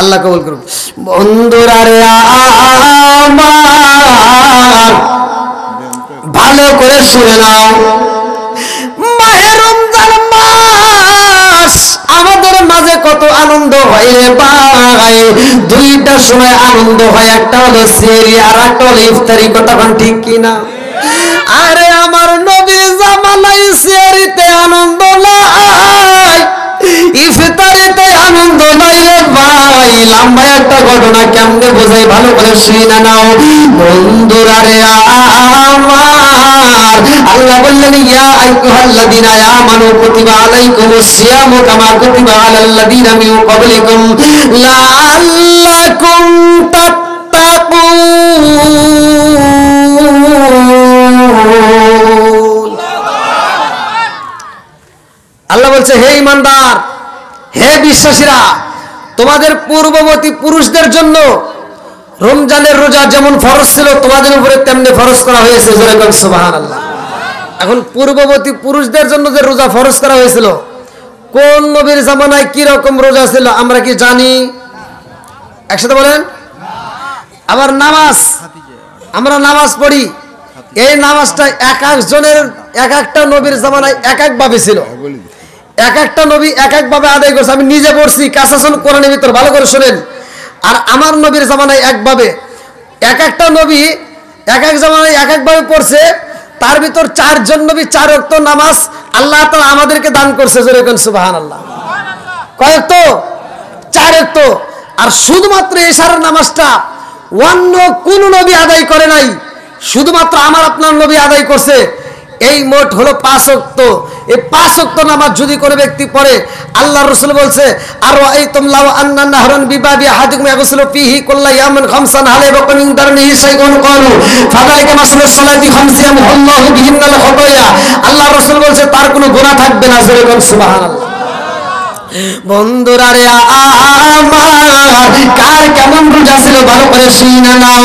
[SPEAKER 1] আল্লাহ কবুল করুন। বন্ধুরা রে আমার ভালো করে শুনে নাও, মাহে রমজান মাস আমাদের মাঝে কত আনন্দ হয় রে ভাই। দুইটা সময় আনন্দ হয়, একটা হলো সেহরি আর একটা হলো ইফতারি। কতক্ষণ ঠিক কিনা? আরে আমার নবী জামানায় সেহরিতে আনন্দ নাই, ইফতারিতে আনন্দ নাই রে ভাই। লম্বা একটা ঘটনা কেমনে বোঝাই ভালো করে শুনে নাও। বন্ধুরা রে আমার আল্লাহ বললেন, ইয়া আইয়ুহাল্লাযীনা আমানু কুতিবা আলাইকুমুস সিয়ামু কামা কুতিবা আলাল্লাযীনা মিন ক্বাবলিকুম লাআল্লাকুম তাত্তাকুন। আল্লাহ বলছে, হে ঈমানদার, হে বিশ্বাসীরা, তোমাদের পূর্ববর্তী পুরুষদের জন্য রমজানের রোজা যেমন ফরজ ছিল তোমাদের উপরে তেমনি ফরজ করা হয়েছে। যেরকম সুবহানাল্লাহ। এখন পূর্ববর্তী পুরুষদের জন্য যে রোজা ফরজ করা হয়েছিল, কোন নবীর জামানায় কি রকম রোজা ছিল আমরা কি জানি? একসাথে বলেন। আবার নামাজ, আমরা নামাজ পড়ি, এই নামাজটা এক একজনের এক একটা নবীর জামানায় এক এক ভাবে ছিল। এক একটা নবী এক এক ভাবে আদায় করছে। আমি নিজে পড়ছি কাসাসুল কোরআনের ভিতর, ভালো করে শুনেন। আর আমার নবীর জামানায় একভাবে, এক একটা নবী এক এক জামানায় এক একভাবে পড়ছে। তার ভিতর 4 জন নবী 4 ওয়াক্ত নামাজ আল্লাহ তাআলা আমাদেরকে দান করছে। জোরে কোন সুবহানাল্লাহ। কয় ওয়াক্ত? 4 ওয়াক্ত। আর শুধুমাত্র এশারের নামাজটা অন্য কোন নবী আদায় করে নাই, শুধুমাত্র আমার আপনার নবী আদায় করছে। এই মোট হলো 5 ওয়াক্ত। এই 5 ওয়াক্ত নামাজ যদি কোনো ব্যক্তি পড়ে, আল্লাহর রাসূল বলছে, আর ওয়াইতুম লাউ আন্না নাহরান বিবাবি আহাদিকুম ইয়াগসিলু ফীহি কুল্লা ইয়ামিন খামসান হালাইবা মিন দারনিহি শাইউন ক্বালু ফাযালিকা মাসলুস সালাতি খামসিয়াম আল্লাহু বিহিন্নাল খাতায়া। আল্লাহর রাসূল বলছে তার কোনো গুনাহ থাকবে না। জোরে বল সুবহানাল্লাহ। বন্ধুরা রে আমার, কার কেমন রোজা ছিল ভালো করে শুনে নাও।